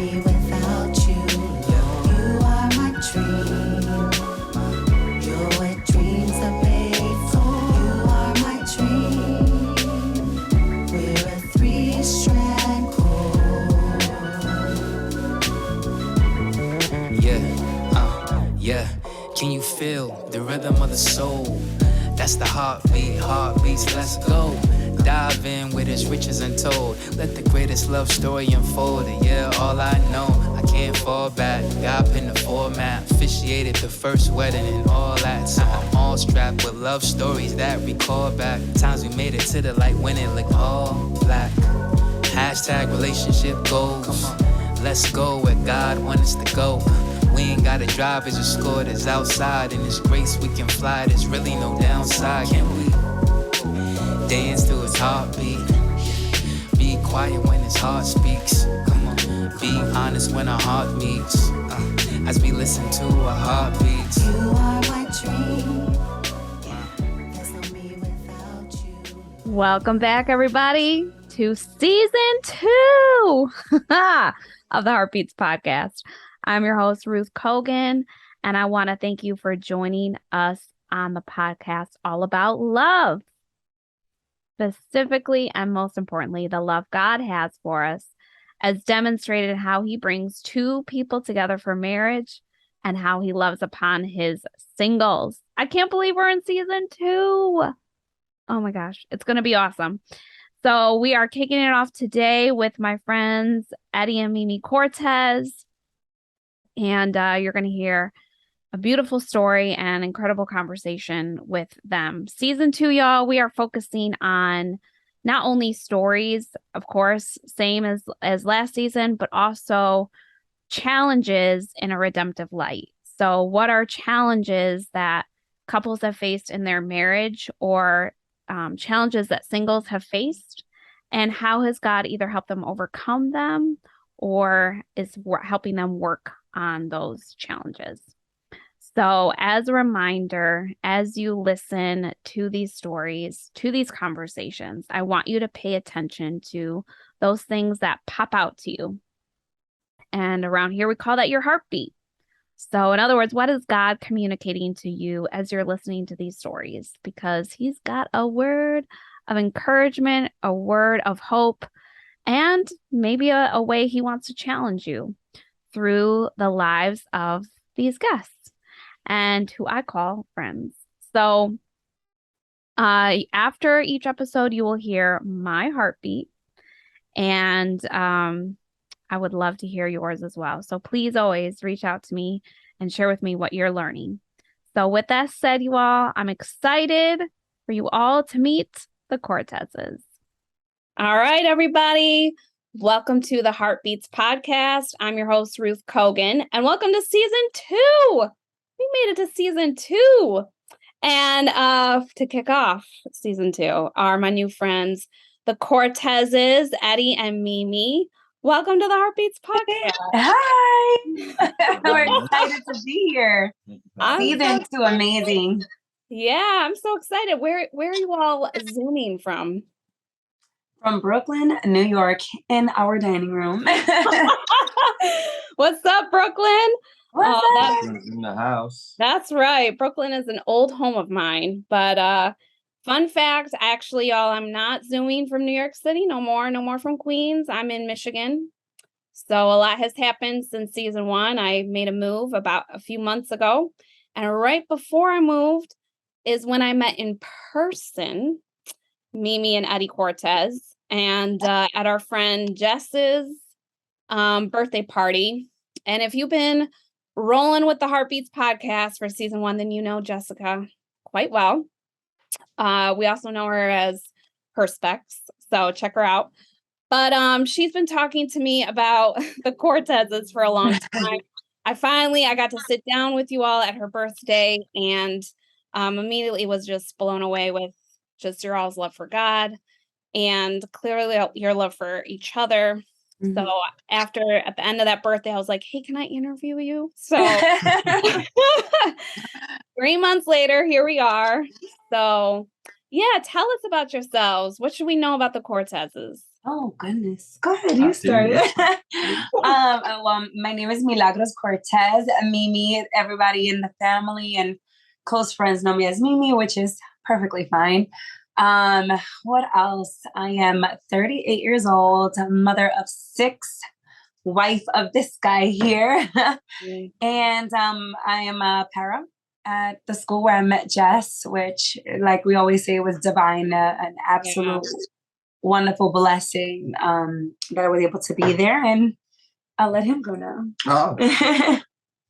me without you. You are my dream. You're what dreams are made for. You are my dream. We're a three-strand cord. Yeah. Can you feel the rhythm of the soul? That's the heartbeats, let's go. Dive in with its riches untold. Let the greatest love story unfold. And yeah, all I know, I can't fall back. God pinned the format, officiated the first wedding and all that. So I'm all strapped with love stories that recall back times we made it to the light when it looked all black. Hashtag relationship goals. Let's go where God wants us to go. We ain't gotta drive, it's a score that's outside. In His grace we can fly, there's really no downside. Can we dance to His heartbeat? Be quiet when His heart speaks. Come on, be honest when our heart meets. As we listen to our heartbeats. You are my dream. There's no me without you. Welcome back, everybody, to season 2 of the Heartbeats podcast. I'm your host, Ruth Kogan, and I want to thank you for joining us on the podcast all about love. Specifically, and most importantly, the love God has for us, as demonstrated how He brings two people together for marriage and how He loves upon His singles. I can't believe we're in season 2. Oh my gosh, it's going to be awesome. So we are kicking it off today with my friends, Eddie and Mimi Cortes. And you're going to hear a beautiful story and incredible conversation with them. Season 2, y'all, we are focusing on not only stories, of course, same as last season, but also challenges in a redemptive light. So what are challenges that couples have faced in their marriage, or challenges that singles have faced, and how has God either helped them overcome them or is helping them work on those challenges. So as a reminder, as you listen to these stories, to these conversations, I want you to pay attention to those things that pop out to you. And around here, we call that your heartbeat. So in other words, what is God communicating to you as you're listening to these stories? Because He's got a word of encouragement, a word of hope, and maybe a way He wants to challenge you through the lives of these guests, and who I call friends. So after each episode, you will hear my heartbeat, and I would love to hear yours as well. So please always reach out to me and share with me what you're learning. So with that said, you all, I'm excited for you all to meet the Corteses. All right, everybody. Welcome to the Heartbeats podcast. I'm your host, Ruth Kogan, and welcome to season 2. We made it to season 2. And to kick off season 2 are my new friends, the Corteses, Eddie and Mimi. Welcome to the Heartbeats podcast. Hi. We're excited to be here. Season 2, amazing. Yeah, I'm so excited. Where are you all Zooming from? From Brooklyn, New York, in our dining room. What's up, Brooklyn? What's up? In the house. That's right. Brooklyn is an old home of mine. But fun fact, actually, y'all, I'm not Zooming from New York City. No more from Queens. I'm in Michigan. So a lot has happened since season 1. I made a move about a few months ago. And right before I moved is when I met in person Mimi and Eddie Cortes, and at our friend Jess's birthday party. And if you've been rolling with the Heartbeats podcast for season 1, then you know Jessica quite well. We also know her as Perspex, so check her out. But she's been talking to me about the Corteses for a long time. I got to sit down with you all at her birthday, and immediately was just blown away with just your all's love for God and clearly your love for each other. Mm-hmm. So at the end of that birthday, I was like, hey, can I interview you? So 3 months later, here we are. So yeah, tell us about yourselves. What should we know about the Corteses? Oh, goodness. Go ahead. You started. Well, my name is Milagros Cortes. Mimi, everybody in the family and close friends know me as Mimi, which is perfectly fine. What else? I am 38 years old, mother of 6, wife of this guy here. And I am a para at the school where I met Jess, which, like we always say, was divine, an absolute wonderful blessing that I was able to be there. And I'll let him go now. Oh.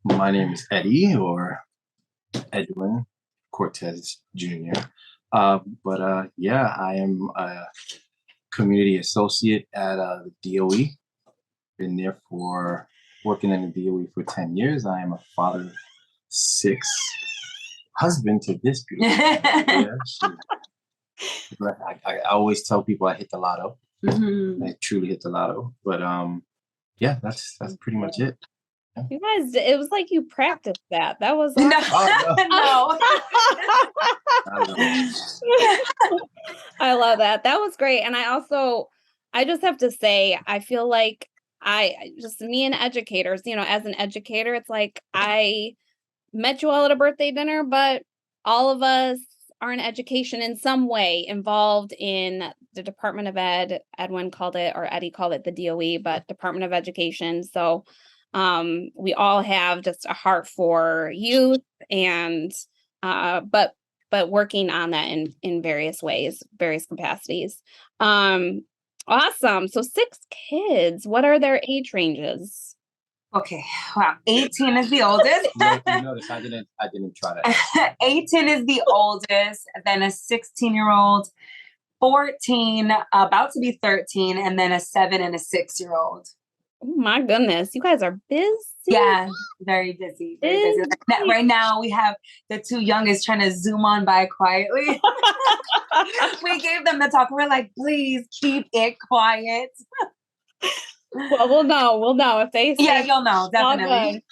My name is Eddie, or Edwin Cortes Jr. I am a community associate at the DOE. Been there for working in the DOE for 10 years. I am a father of 6, husband to this beautiful. I always tell people I hit the lotto. I truly hit the lotto. But that's pretty much it. You guys, it was like you practiced that. That was No. I love that. That was great. And I just have to say, I feel like me and educators, as an educator, it's like I met you all at a birthday dinner, but all of us are in education in some way, involved in the Department of Ed. Edwin called it, or Eddie called it, the DOE, but Department of Education. So we all have just a heart for youth, and but working on that in various ways, various capacities. Awesome. So 6 kids. What are their age ranges? Okay. Wow. 18 is the oldest. You notice I didn't try that. 18 is the oldest, then a 16-year-old, 14, about to be 13, and then a 7 and a 6-year-old. Oh my goodness. You guys are busy. Yeah, very busy. Very busy. Right now we have the 2 youngest trying to zoom on by quietly. We gave them the talk. We're like, please keep it quiet. Well, we'll know if they say. Yeah, you'll know, definitely.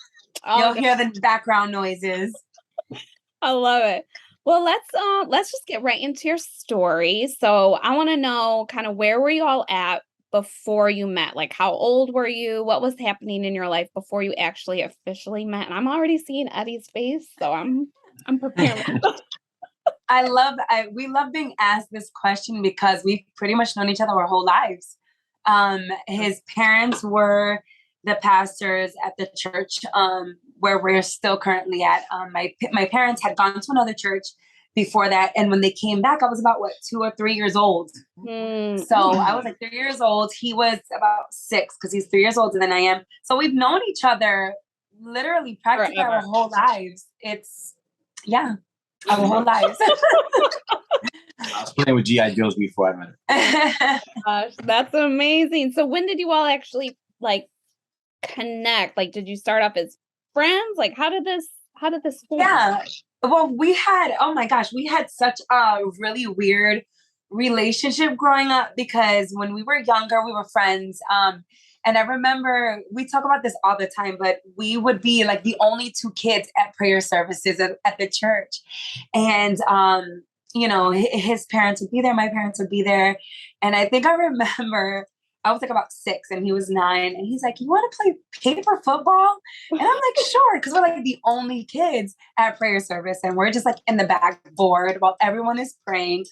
You'll hear the background noises. I love it. Well, let's just get right into your story. So I want to know kind of, where were you all at before you met? Like, how old were you? What was happening in your life before you actually officially met? And I'm already seeing Eddie's face, so I'm preparing. We love being asked this question because we've pretty much known each other our whole lives. His parents were the pastors at the church where we're still currently at. My parents had gone to another church before that, and when they came back, I was about 2 or 3 years old. So I was like 3 years old. He was about 6 because he's 3 years older than I am. So we've known each other literally practically our whole lives. Our whole lives. I was playing with G.I. Joes before I met her. Gosh, that's amazing. So when did you all actually connect? Like, did you start off as friends? Like, how did this form? Yeah. Well, we had such a really weird relationship growing up because when we were younger, we were friends. And I remember we talk about this all the time, but we would be like the only 2 kids at prayer services at the church. And, his parents would be there, my parents would be there. And I think I remember I was like about 6 and he was 9. And he's like, you want to play paper football? And I'm like, sure. Because we're like the only kids at prayer service. And we're just like in the backboard while everyone is praying.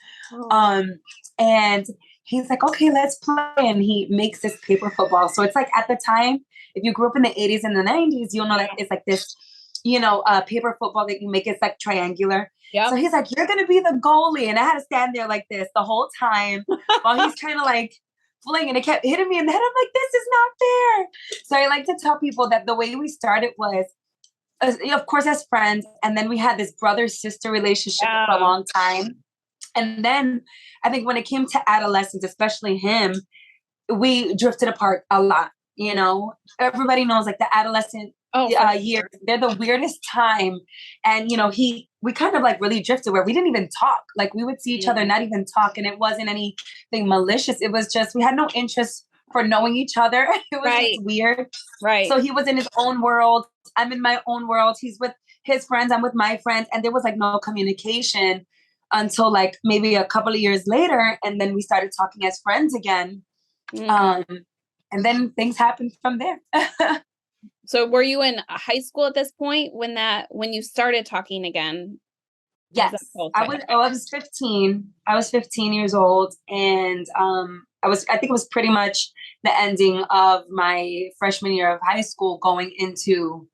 And he's like, okay, let's play. And he makes this paper football. So it's like at the time, if you grew up in the 80s and the 90s, you'll know that it's like this, paper football that you make. It's like triangular. Yep. So he's like, you're going to be the goalie. And I had to stand there like this the whole time while he's trying to like fling, and it kept hitting me in the head. I'm like, this is not fair. So I like to tell people that the way we started was, of course, as friends. And then we had this brother-sister relationship for a long time. And then I think when it came to adolescence, especially him, we drifted apart a lot. Everybody knows like the adolescent years, they're the weirdest time. And, we kind of like really drifted where we didn't even talk. Like we would see each other, not even talk. And it wasn't anything malicious. It was just, we had no interest for knowing each other. It was just weird. Right. So he was in his own world. I'm in my own world. He's with his friends. I'm with my friends. And there was like no communication until like maybe a couple of years later. And then we started talking as friends again. And then things happened from there. So were you in high school at this point when you started talking again? Yes, I was 15. I was 15 years old, and I think it was pretty much the ending of my freshman year of high school, going into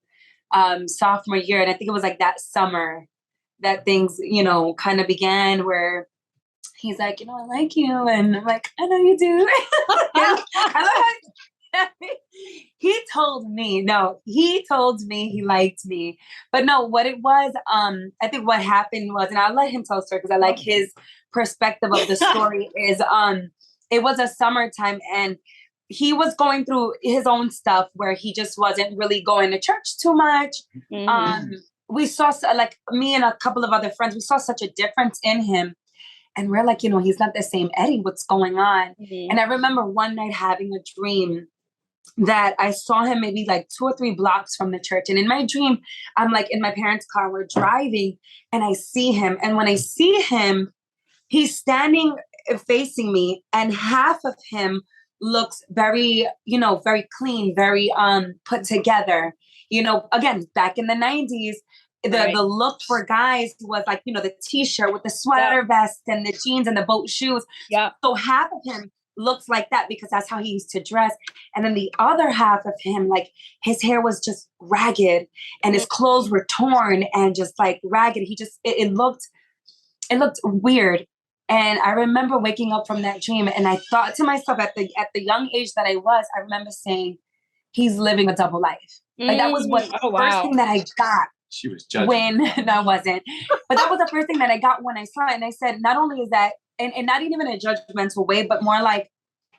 sophomore year, and I think it was like that summer that things, kind of began, where he's like, I like you, and I'm like, I know you do. He told me he liked me. But no, what it was, I think what happened was, and I'll let him tell the story because I like his perspective of the story, is it was a summertime, and he was going through his own stuff where he just wasn't really going to church too much. We saw, like, me and a couple of other friends, we saw such a difference in him. And we're like, he's not the same Eddie. What's going on? And I remember one night having a dream that I saw him maybe like 2 or 3 blocks from the church. And in my dream, I'm like in my parents' car, we're driving, and I see him. And when I see him, he's standing facing me, and half of him looks very, very clean, very put together. Again, back in the 90s, the look for guys was like, the t-shirt with the sweater vest and the jeans and the boat shoes. Yeah. So half of him looks like that because that's how he used to dress. And then the other half of him, like, his hair was just ragged and his clothes were torn and just like ragged. It looked weird. And I remember waking up from that dream, and I thought to myself, at the young age that I was, I remember saying, he's living a double life. Like, that was what first thing that I got. She was judging. No, I wasn't. But that was the first thing that I got when I saw it. And I said, not only is that, and not even in a judgmental way, but more like,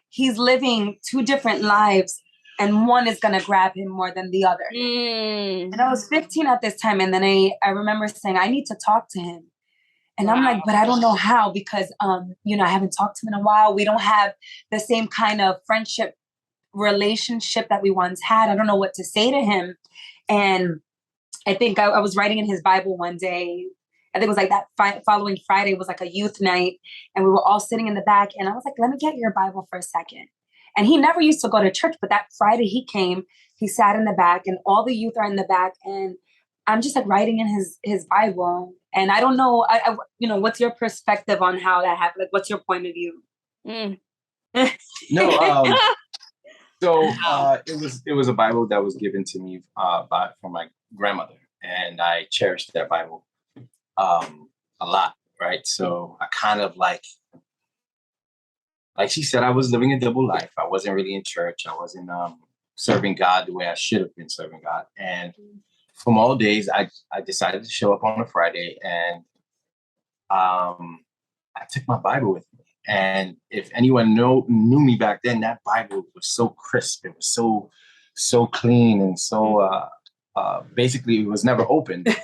he's living 2 different lives, and one is going to grab him more than the other. And I was 15 at this time. And then I remember saying, I need to talk to him. And I'm like, but I don't know how, because, I haven't talked to him in a while. We don't have the same kind of friendship relationship that we once had. I don't know what to say to him. And I think I was writing in his Bible one day. I think it was like that following Friday was like a youth night, and we were all sitting in the back, and I was like, let me get your Bible for a second. And he never used to go to church, but that Friday he came, he sat in the back, and all the youth are in the back, and I'm just like writing in his Bible. And I don't know, what's your perspective on how that happened? Like, what's your point of view? No, so it was a Bible that was given to me from my grandmother, and I cherished that Bible a lot, right? So I kind of like she said, I was living a double life. I wasn't really in church. I wasn't serving God the way I should have been serving God. And from all days, I decided to show up on a Friday, and I took my Bible with me. And if anyone knew me back then, that Bible was so crisp. It was so clean, and so basically it was never opened.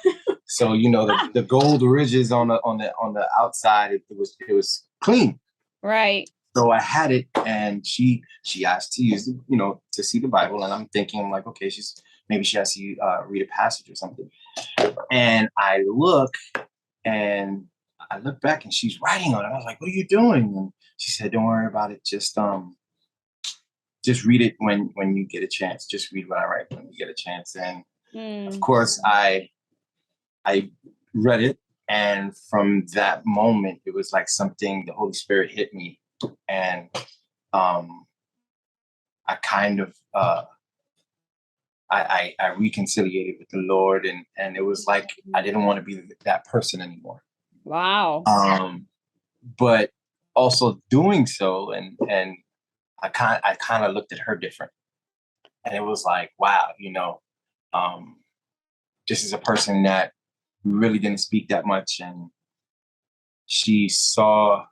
So the gold ridges on the outside, it was clean. Right. So I had it, and she asked to use to see the Bible, and I'm thinking, like, okay, maybe she has to read a passage or something. And I look back, and she's writing on it. I was like, what are you doing? And she said, don't worry about it. Just read it when you get a chance. Just read what I write when you get a chance. And of course, I read it. And from that moment, it was like something, the Holy Spirit hit me. And I kind of, I reconciliated with the Lord, and it was like, I didn't want to be that person anymore. Wow. But also doing so, and I kind of looked at her different, and it was like, wow, this is a person that really didn't speak that much, and she saw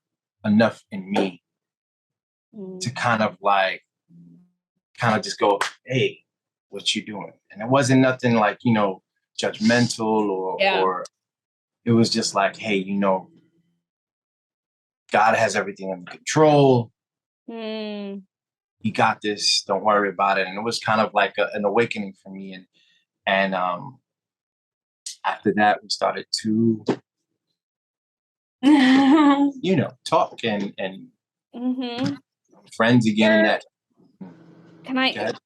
enough in me to kind of just go, hey, what you doing? And it wasn't nothing like, judgmental or it was just like, hey, God has everything under control. You got this. Don't worry about it. And it was kind of like an awakening for me. And after that, we started to, talk and friends again. And that. Can I Go ahead.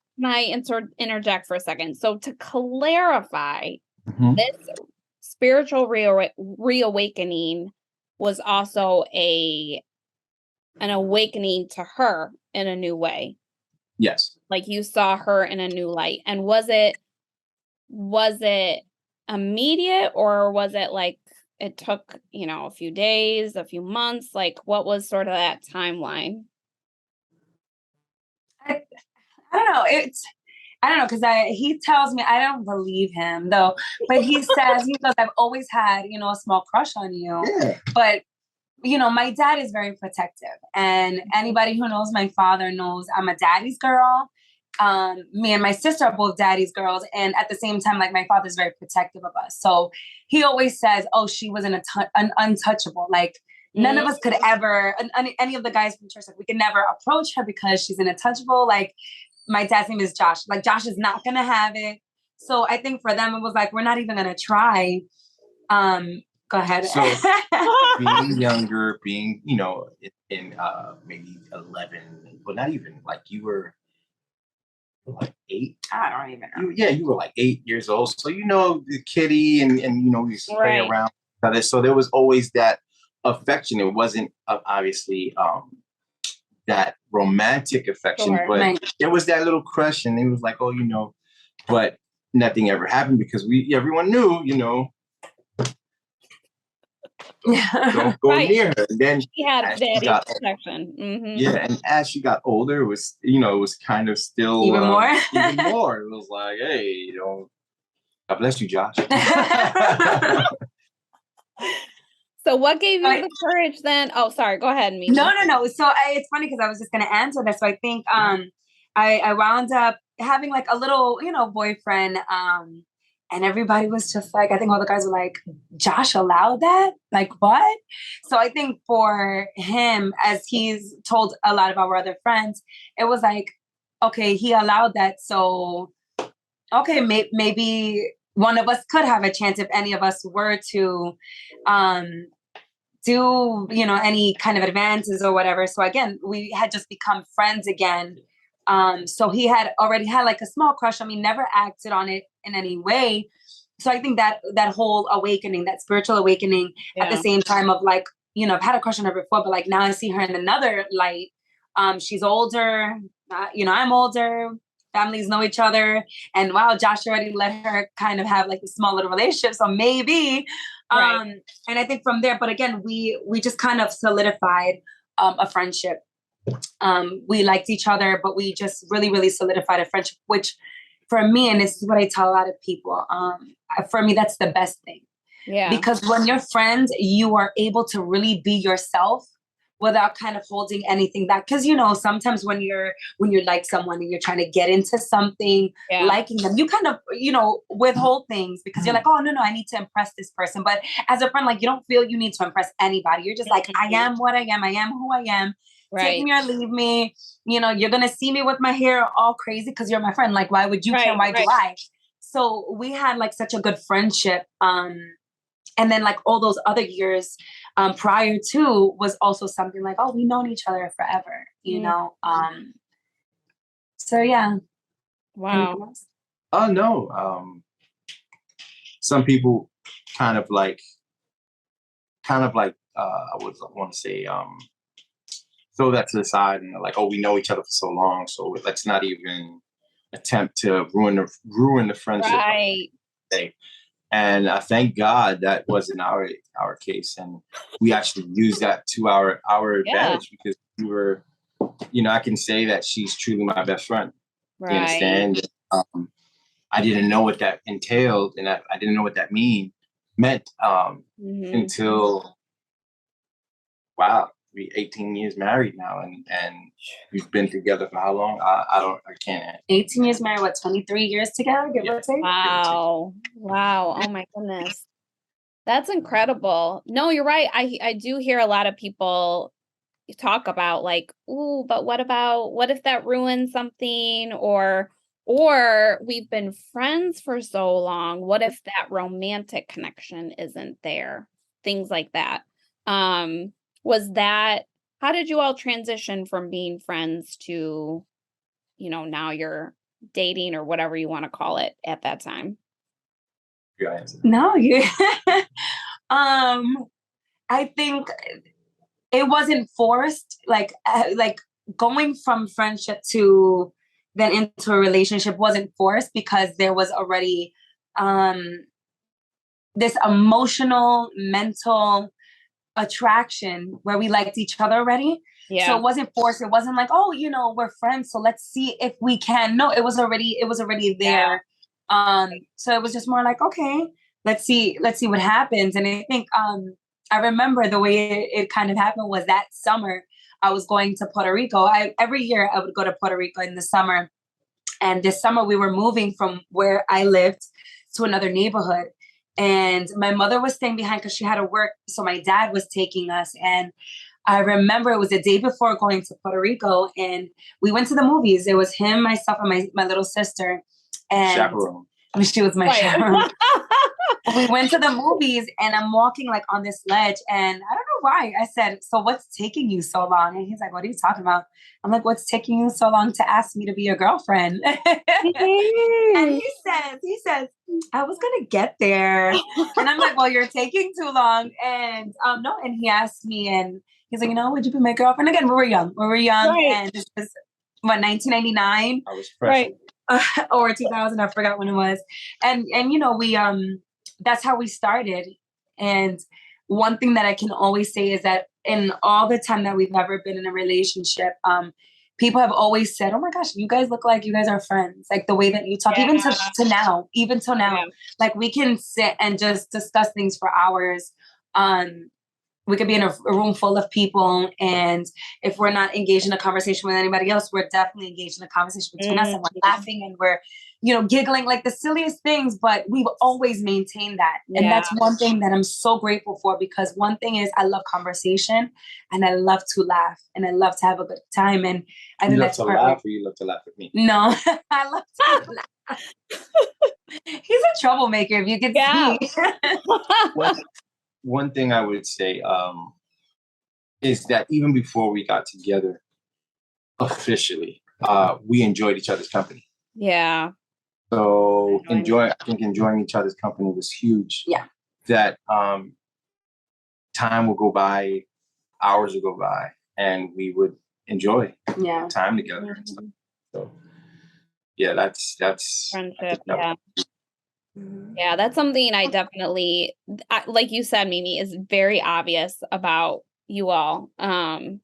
interject for a second? So to clarify, Mhm. this spiritual reawakening was also an awakening to her in a new way. Yes. Like you saw her in a new light. And was it immediate, or was it like it took, a few days, a few months? Like what was sort of that timeline? I, I don't know. I don't know, because he tells me, I don't believe him though, but he goes, I've always had, a small crush on you. Yeah. But my dad is very protective, and anybody who knows my father knows I'm a daddy's girl. Me and my sister are both daddy's girls, and at the same time, like, my father's very protective of us. So he always says, "Oh, she was an untouchable. Like, none of us could ever, any of the guys from church, like, we could never approach her because she's an untouchable. Like, my dad's name is Josh. Like, Josh is not gonna have it." So I think for them, it was like, we're not even gonna try. Go ahead. So being younger, being, in maybe 11, but not even, like, you were like 8. I don't even know. You were like 8 years old. So, the kitty and we used to play Right. around with each other. So there was always that affection. It wasn't obviously that romantic affection, Sure. but Right. there was that little crush, and it was like, oh, but nothing ever happened because everyone knew, don't go Right. near her. And then She had as she daddy got protection. yeah, and as she got older, it was kind of still Even more? even more. It was like, hey, God bless you, Josh. So what gave you Right. the courage then? Oh, sorry. Go ahead, Mimi. No. So it's funny because I was just gonna answer this. So I think I wound up having like a little, boyfriend. And everybody was just like, I think all the guys were like, Josh allowed that? Like what? So I think for him, as he's told a lot of our other friends, it was like, okay, he allowed that. So okay, maybe one of us could have a chance if any of us were to do any kind of advances or whatever. So again, we had just become friends again. So he had already had like a small crush on me, never acted on it in any way. So I think that whole awakening, that spiritual awakening, at the same time of like, I've had a crush on her before, but like now I see her in another light. She's older, I'm older, families know each other, and wow, Josh already let her kind of have like a small little relationship. So maybe, Right. and I think from there, but again, we just kind of solidified a friendship. We liked each other, but we just really, really solidified a friendship, which for me, and this is what I tell a lot of people, for me, that's the best thing. Yeah. Because when you're friends, you are able to really be yourself without kind of holding anything back. Because sometimes when you're like someone and you're trying to get into something, liking them, you kind of withhold things because you're like, oh no, I need to impress this person. But as a friend, like, you don't feel you need to impress anybody. You're just like, I am what I am. I am who I am. Right. Take me or leave me. You're gonna see me with my hair all crazy because you're my friend. Like, why would you care? Why do I? So we had like such a good friendship. And then like all those other years prior to was also something like, oh, we've known each other forever, so yeah. Wow. Oh no. Some people kind of like I would want to say throw that to the side and they're like, oh, we know each other for so long, so let's not even attempt to ruin the friendship. Right. And I thank God that wasn't our case, and we actually used that to our advantage because we were, I can say that she's truly my best friend. Right. You understand? I didn't know what that entailed, and I didn't know what that meant until, wow, we 18 years married now, and we've been together for how long? I can't. 18 years married, what, 23 years together, give or take? Wow. Oh my goodness. That's incredible. No, you're right. I do hear a lot of people talk about like, ooh, but what if that ruins something, or we've been friends for so long. What if that romantic connection isn't there? Things like that. How did you all transition from being friends to now you're dating or whatever you want to call it at that time? You gotta answer. No, you. I think it wasn't forced. Like going from friendship to then into a relationship wasn't forced because there was already this emotional, mental attraction where we liked each other already. Yeah. So it wasn't forced. It wasn't like, oh, we're friends, so let's see if we can. No, it was already there. So it was just more like, okay, let's see what happens. And I think I remember the way it kind of happened was that summer I was going to Puerto Rico. Every year I would go to Puerto Rico in the summer. And this summer we were moving from where I lived to another neighborhood. And my mother was staying behind because she had to work. So my dad was taking us. And I remember it was the day before going to Puerto Rico. And we went to the movies. It was him, myself, and my little sister. And Chaperone. she was my chaperone. We went to the movies and I'm walking like on this ledge and I don't know why. I said, so what's taking you so long? And he's like, what are you talking about? I'm like, what's taking you so long to ask me to be your girlfriend? And he says, I was gonna get there. And I'm like, well, you're taking too long. And no, and he asked me and he's like, would you be my girlfriend? Again, we were young. Right. And this was 1999? I was fresh. Right. Or 2000, I forgot when it was. And we that's how we started. And one thing that I can always say is that in all the time that we've ever been in a relationship, people have always said, oh my gosh, you guys look like you guys are friends. Like the way that you talk, even till now, Yeah. like we can sit and just discuss things for hours. We could be in a room full of people. And if we're not engaged in a conversation with anybody else, we're definitely engaged in a conversation between us and we're laughing and we're, giggling like the silliest things, but we've always maintained that. And that's one thing that I'm so grateful for, because one thing is I love conversation and I love to laugh and I love to have a good time. And I think that's perfect. Laugh, or you love to laugh at me? No, I love to laugh. He's a troublemaker, if you can see. One thing I would say is that even before we got together officially, we enjoyed each other's company. Yeah. So enjoying each other's company was huge. Yeah. That time will go by, hours will go by, and we would enjoy time together. And stuff. So yeah, that's Friendship. Yeah, that's something I definitely, like you said, Mimi, is very obvious about you all. And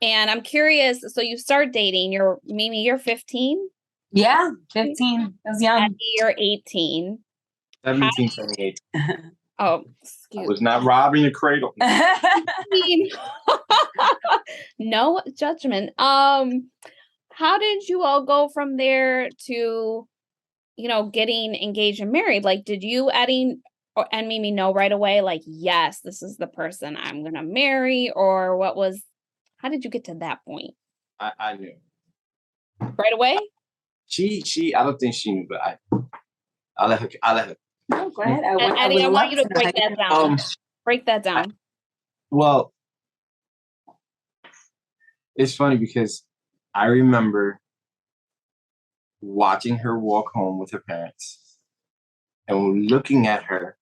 I'm curious, so you start dating, Mimi, you're 15? Yeah, 15. I was young. Eddie, you're 18. 17, 78. Oh, I was not robbing the cradle. No judgment. How did you all go from there to, getting engaged and married? Like, did you, Eddie and Mimi, know right away, like, yes, this is the person I'm going to marry? Or how did you get to that point? I knew. Right away? I don't think she knew, but I'll let her. No, go ahead. Eddie, I want you to break that down. Break that down. Well, it's funny because I remember watching her walk home with her parents and looking at her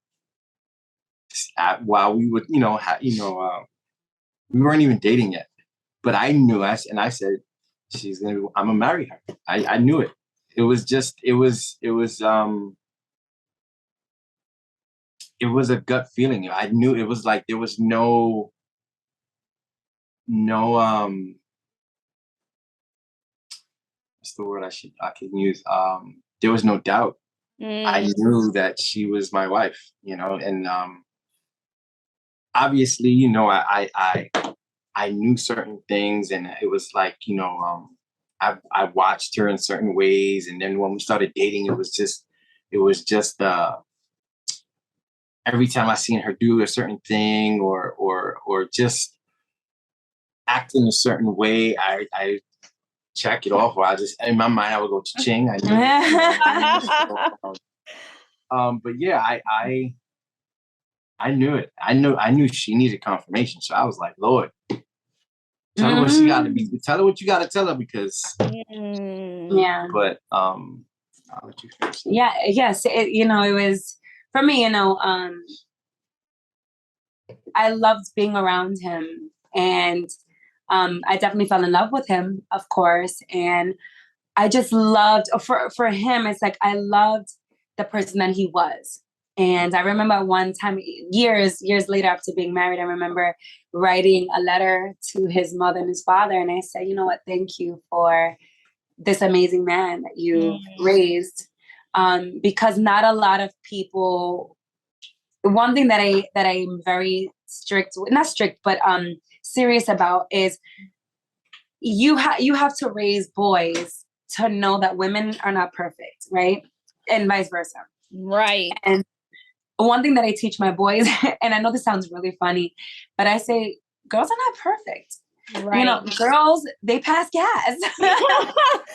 while we would, we weren't even dating yet, but I knew and I said, I'm gonna marry her. I knew it. It was a gut feeling. I knew it was like there was no what's the word I can use? There was no doubt. I knew that she was my wife, and obviously, I knew certain things, and it was like, I watched her in certain ways, and then when we started dating, it was just every time I seen her do a certain thing or just act in a certain way, I check it off, or I just, in my mind, I would go cha-ching. I knew. But yeah, I knew it. I knew she needed confirmation. So I was like, Lord, Tell her what she got to be. Tell her what you got to tell her because. Yeah. But I'll let you finish. Yeah. Yes. It was for me. I loved being around him, and I definitely fell in love with him, of course. And I just loved for him. It's like I loved the person that he was. And I remember one time, years later after being married, I remember writing a letter to his mother and his father, and I said, you know what, thank you for this amazing man that you raised, because not a lot of people. One thing that I'm very not strict, but serious about is you have to raise boys to know that women are not perfect, right? And vice versa. Right. And one thing that I teach my boys, and I know this sounds really funny, but I say, girls are not perfect. Right. Girls, they pass gas.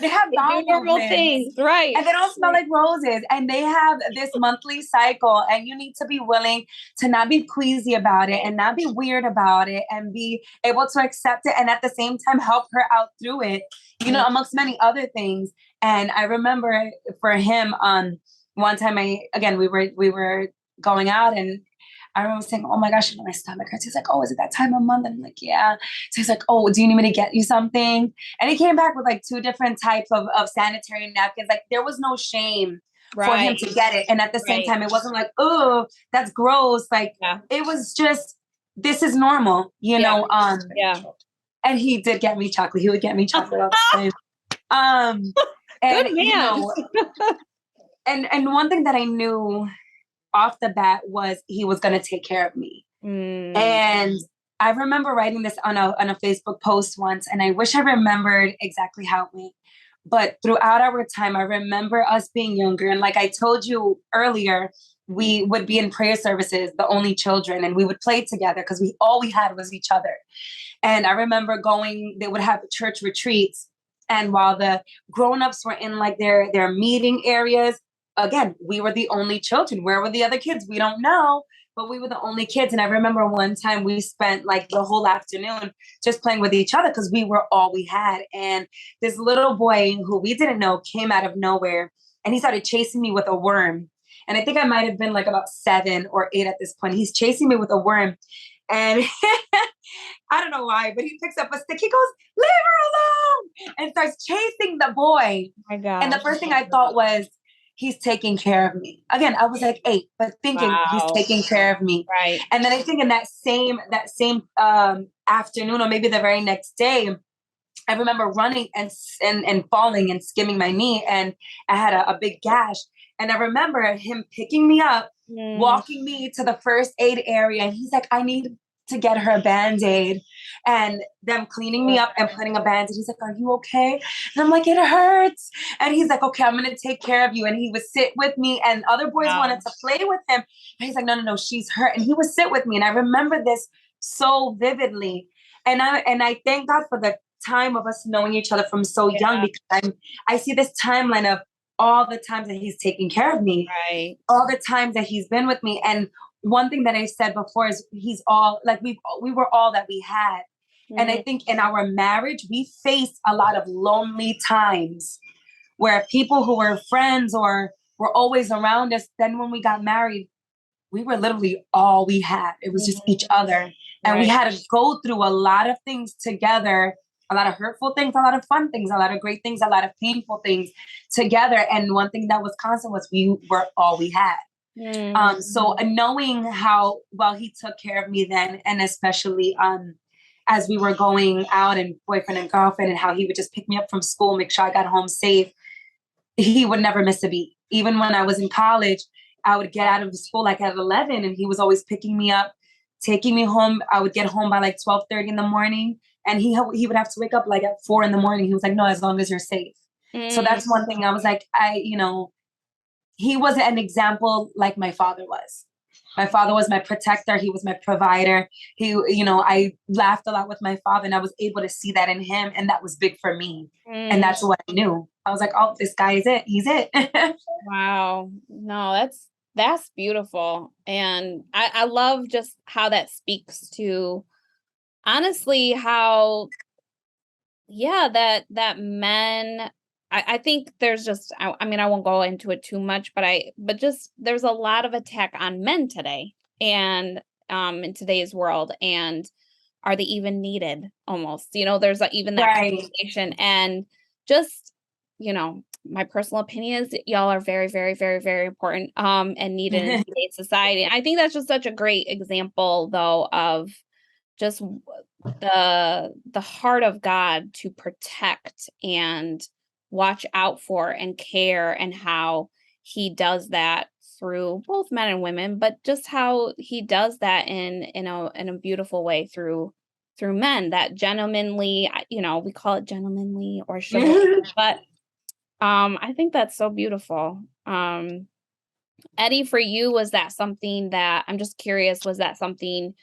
They have They do normal things, right? And they don't smell like roses. And they have this monthly cycle. And you need to be willing to not be queasy about it and not be weird about it and be able to accept it and at the same time help her out through it, amongst many other things. And I remember for him, one time we were going out, and I remember saying, oh my gosh, my stomach hurts. He's like, oh, is it that time of month? And I'm like, yeah. So he's like, oh, do you need me to get you something? And he came back with like 2 different types of sanitary napkins. Like there was no shame for him to get it. And at the same time, it wasn't like, oh, that's gross. Like it was just, this is normal, know? And he did get me chocolate. He would get me chocolate all the time. And, good man. And one thing that I knew off the bat was he was going to take care of me. And I remember writing this on a Facebook post once, and I wish I remembered exactly how it went. But throughout our time, I remember us being younger. And like I told you earlier, we would be in prayer services, the only children, and we would play together because all we had was each other. And I remember they would have church retreats. And while the grown-ups were in like their meeting areas, again, we were the only children. Where were the other kids? We don't know, but we were the only kids. And I remember one time we spent like the whole afternoon just playing with each other because we were all we had. And this little boy who we didn't know came out of nowhere, and he started chasing me with a worm. And I think I might have been like about 7 or 8 at this point. He's chasing me with a worm. And I don't know why, but he picks up a stick. He goes, leave her alone, and starts chasing the boy. Oh my God. And the first thing I thought was, he's taking care of me. Again, I was like 8, but thinking he's taking care of me. Right. And then I think in that same afternoon, or maybe the very next day, I remember running and falling and skimming my knee, and I had a big gash. And I remember him picking me up, walking me to the first aid area, and he's like, I need to get her a Band-Aid, and them cleaning me up and putting a Band-Aid. He's like, are you okay? And I'm like, it hurts. And he's like, okay, I'm going to take care of you. And he would sit with me, and other boys wanted to play with him. And he's like, no, she's hurt. And he would sit with me. And I remember this so vividly. And I thank God for the time of us knowing each other from so young, because I see this timeline of all the times that he's taking care of me, all the times that he's been with me. And one thing that I said before is he's all like, we were all that we had. And I think in our marriage, we faced a lot of lonely times where people who were friends or were always around us, then when we got married, we were literally all we had. It was just each other. And we had to go through a lot of things together, a lot of hurtful things, a lot of fun things, a lot of great things, a lot of painful things together. And one thing that was constant was we were all we had. So knowing how well he took care of me then, and especially as we were going out and boyfriend and girlfriend, and how he would just pick me up from school, make sure I got home safe. He would never miss a beat. Even when I was in college, I would get out of school like at 11, and he was always picking me up, taking me home. I would get home by like 12:30 in the morning, and he would have to wake up like at 4 in the morning. He was like, no, as long as you're safe. So that's one thing I was like, he wasn't an example like my father was. My father was my protector. He was my provider. I laughed a lot with my father, and I was able to see that in him. And that was big for me. And that's what I knew. I was like, oh, this guy is it. He's it. Wow. No, that's beautiful. And I love just how that speaks to, honestly, how yeah, that men, I think there's just, I mean, I won't go into it too much, but just there's a lot of attack on men today and in today's world. And are they even needed almost? There's even that Right. conversation. And just, my personal opinion is that y'all are very, very, very, very important and needed in today's society. And I think that's just such a great example though of just the heart of God to protect and watch out for and care, and how he does that through both men and women, but just how he does that in a beautiful way through men, that gentlemanly, we call it gentlemanly or chivalry, but I think that's so beautiful. Eddie, for you, was that something that, I'm just curious, was that something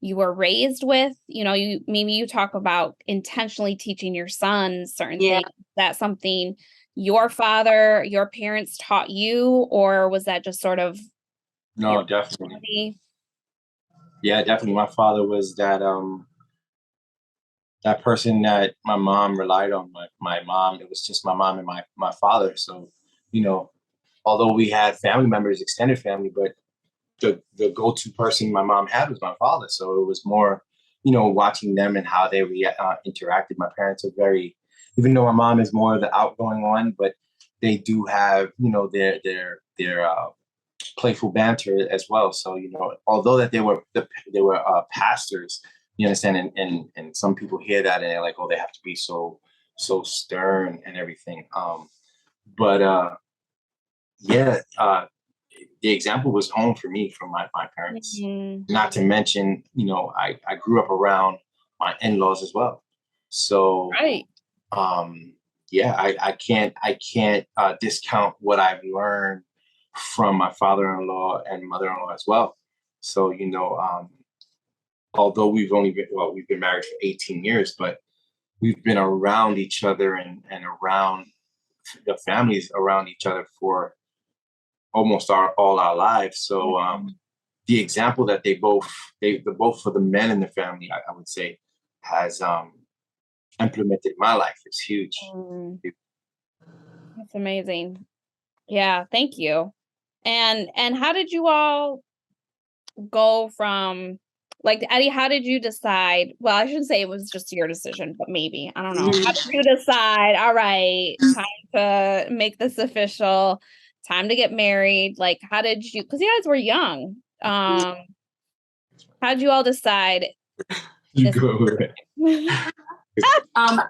you were raised with? You talk about intentionally teaching your sons certain Yeah. things. Is that something your father, your parents taught you, or was that just sort of No, your definitely. personality? Yeah, definitely. My father was that person that my mom relied on. My mom, it was just my mom and my father. So, you know, although we had family members, extended family, but the go-to person my mom had was my father. So it was more, watching them and how they interacted. My parents are very, even though my mom is more the outgoing one, but they do have, their playful banter as well. So, although that they were pastors, you understand, and some people hear that and they're like, oh, they have to be so stern and everything. But yeah, the example was home for me from my parents. Mhm. Not to mention, I grew up around my in-laws as well. So Right. yeah, I can't discount what I've learned from my father-in-law and mother-in-law as well. So, although we've been married for 18 years, but we've been around each other and around the families around each other for almost all our lives. So the example that both for the men in the family, I would say, has implemented in my life is huge. Mm, that's amazing. Yeah, thank you. And how did you all go from, like, Eddie, how did you decide? Well, I shouldn't say it was just your decision, but maybe, I don't know. How did you decide, all right, time to make this official, time to get married? Like, how did you, because you guys were young. How did you all decide You this? go with it. Um,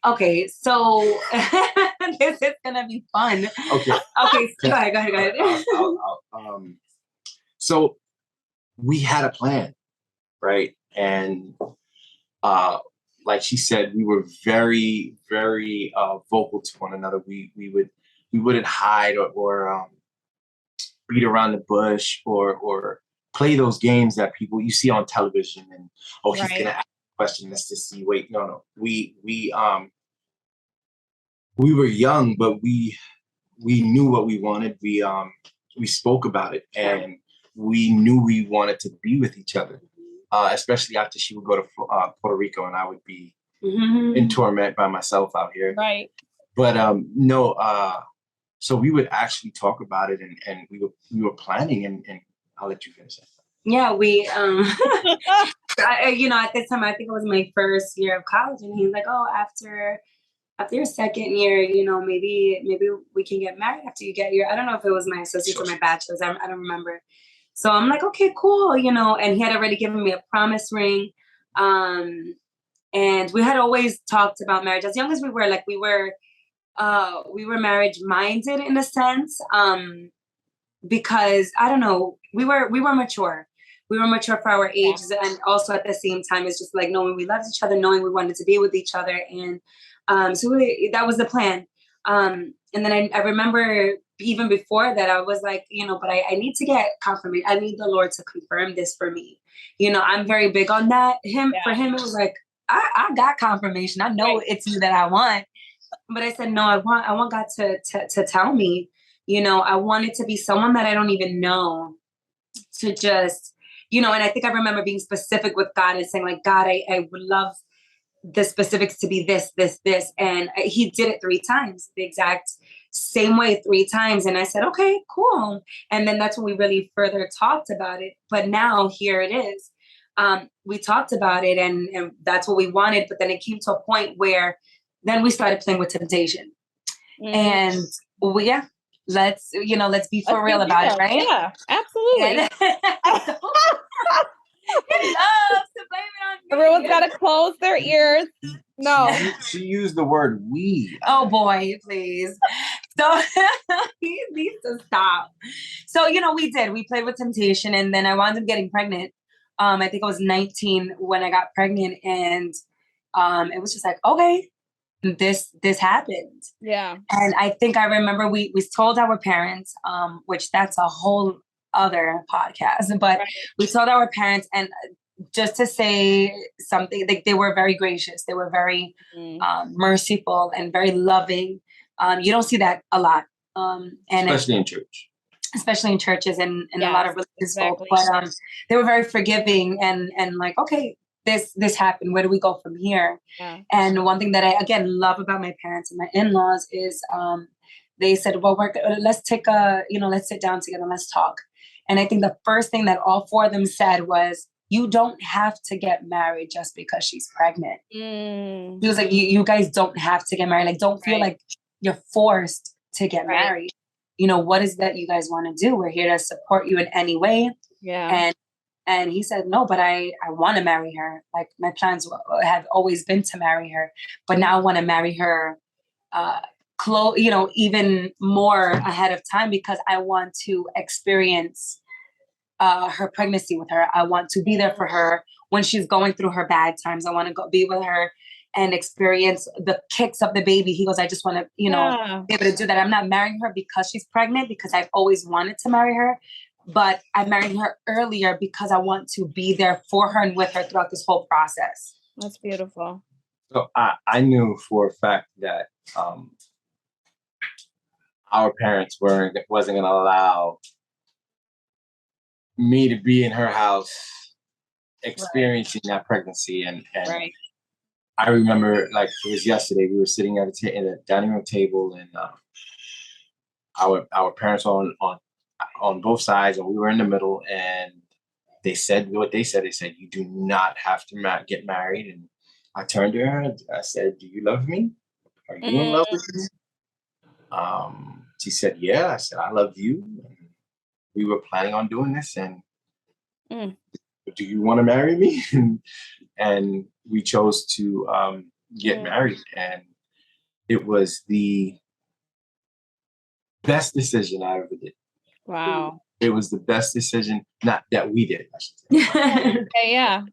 okay, so this is gonna be fun. Okay. Okay, go ahead, go ahead, go ahead. So we had a plan, right? And like she said, we were very, very vocal to one another. We wouldn't hide or beat around the bush or play those games that people you see on television and he's Right. gonna ask a question, let's just see. Wait, no. We were young, but we knew what we wanted. We spoke about it and we knew we wanted to be with each other. Especially after she would go to Puerto Rico and I would be in torment by myself out here. Right. But no, so we would actually talk about it and we were planning and I'll let you finish that. Yeah, we at this time I think it was my first year of college, and he's like, oh, after your second year, maybe we can get married after you get your, I don't know if it was my associate's or my bachelor's, I don't remember. So I'm like, okay, cool, and he had already given me a promise ring. And we had always talked about marriage as young as we were, like we were marriage minded in a sense. Because I don't know, we were mature. We were mature for our ages, and also at the same time, it's just like knowing we loved each other, knowing we wanted to be with each other, and that was the plan. And then I remember even before that, I was like, but I need to get confirmation. I need the Lord to confirm this for me. I'm very big on that. For him, it was like I got confirmation. I know it's you that I want, but I said no. I want God to tell me. I want it to be someone that I don't even know, to just, and I think I remember being specific with God and saying like, God, I would love the specifics to be this, this, this. And he did it 3 times, the exact same way 3 times. And I said, okay, cool. And then that's when we really further talked about it. But now here it is. We talked about it and that's what we wanted. But then it came to a point where then we started playing with temptation. And yeah, let's be for real about it, right? Yeah, absolutely. And he loves to blame it on me. Everyone's got to close their ears. No. She used the word we. Oh boy, please. So he needs to stop. So, we played with temptation and then I wound up getting pregnant. I think I was 19 when I got pregnant and it was just like, okay, this happened. Yeah. And I think I remember we told our parents, which that's a whole other podcast, but we told our parents, and just to say something, they were very gracious. They were very merciful and very loving. You don't see that a lot. And Especially in church. Especially in churches and Yes, a lot of religious folk. But they were very forgiving and like, okay, this happened. Where do we go from here? Yeah. And one thing that I again love about my parents and my in-laws is they said, well, let's sit down together and let's talk. And I think the first thing that all 4 of them said was, you don't have to get married just because she's pregnant. He was like, you guys don't have to get married. Like, don't feel like you're forced to get married. What is that you guys want to do? We're here to support you in any way. Yeah. And he said, no, but I want to marry her. Like, my plans have always been to marry her, but now I want to marry her even more ahead of time because I want to experience her pregnancy with her. I want to be there for her when she's going through her bad times. I want to be with her and experience the kicks of the baby. He goes, I just want to, be able to do that. I'm not marrying her because she's pregnant, because I've always wanted to marry her, but I married her earlier because I want to be there for her and with her throughout this whole process. That's beautiful. So I knew for a fact that our parents wasn't going to allow me to be in her house experiencing that pregnancy. And I remember, like it was yesterday, we were sitting at a dining room table and our parents on both sides and we were in the middle, and they said what they said. They said, you do not have to get married. And I turned to her and I said, do you love me? Are you in love with me? She said, yeah. I said, I love you. We were planning on doing this, and do you want to marry me? And we chose to get married, and it was the best decision I ever did. Wow. It was the best decision, not that we did, I should say. Yeah.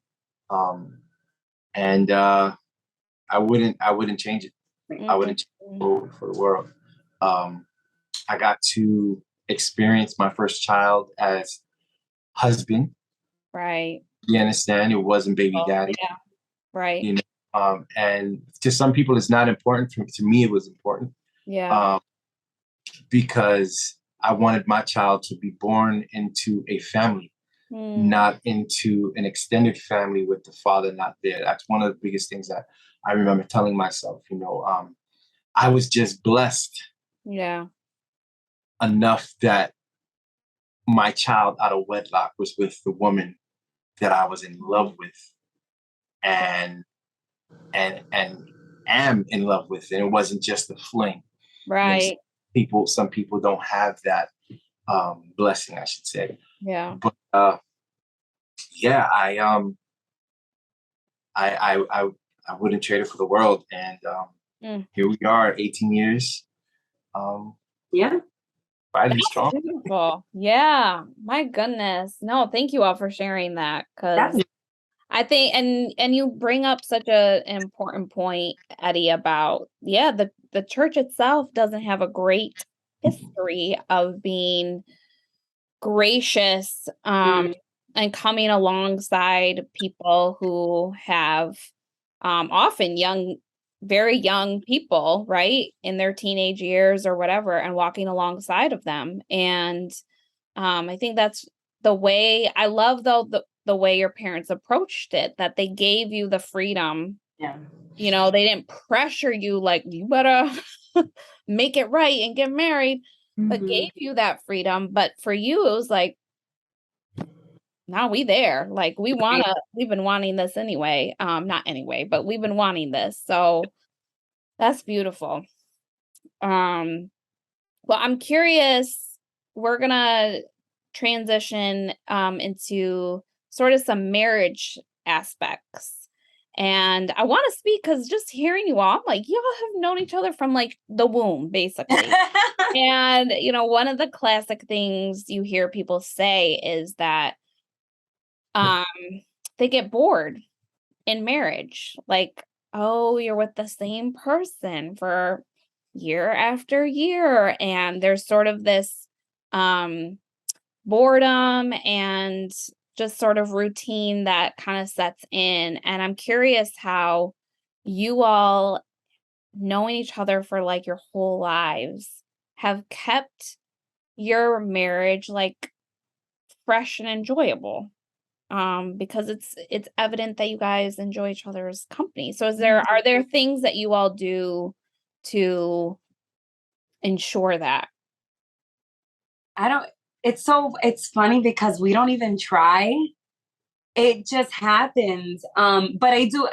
And I wouldn't change it. I wouldn't change it for the world. I got to experience my first child as husband. Right. You understand? It wasn't baby daddy. Yeah. Right. And to some people it's not important. To me, it was important. Yeah. Because I wanted my child to be born into a family, not into an extended family with the father not there. That's one of the biggest things that I remember telling myself. I was just blessed. Yeah. Enough that my child out of wedlock was with the woman that I was in love with and am in love with. And it wasn't just a fling. Right. Some people don't have that blessing, I should say. Yeah. But I wouldn't trade it for the world. And here we are, 18 years. Fighting strong. Beautiful. Yeah. My goodness. No, thank you all for sharing that, because I think and you bring up such an important point, Eddie, about the church itself doesn't have a great history of being gracious and coming alongside people who have often very young people, right, in their teenage years or whatever, and walking alongside of them. And I think that's the way I love, though, the way your parents approached it, that they gave you the freedom you know, they didn't pressure you like you better make it right and get married, but gave you that freedom. But for you, it was like, now we there. Like we've been wanting this anyway. Not anyway, but we've been wanting this. So that's beautiful. Well, I'm curious. We're gonna transition into sort of some marriage aspects. And I want to speak because just hearing you all, I'm like, y'all have known each other from like the womb, basically. And, you know, one of the classic things you hear people say is that they get bored in marriage. Like, oh, you're with the same person for year after year. And there's sort of this boredom and just sort of routine that kind of sets in. And I'm curious how you all, knowing each other for like your whole lives, have kept your marriage like fresh and enjoyable. Because it's evident that you guys enjoy each other's company. So are there things that you all do to ensure that? It's funny because we don't even try. It just happens. But I do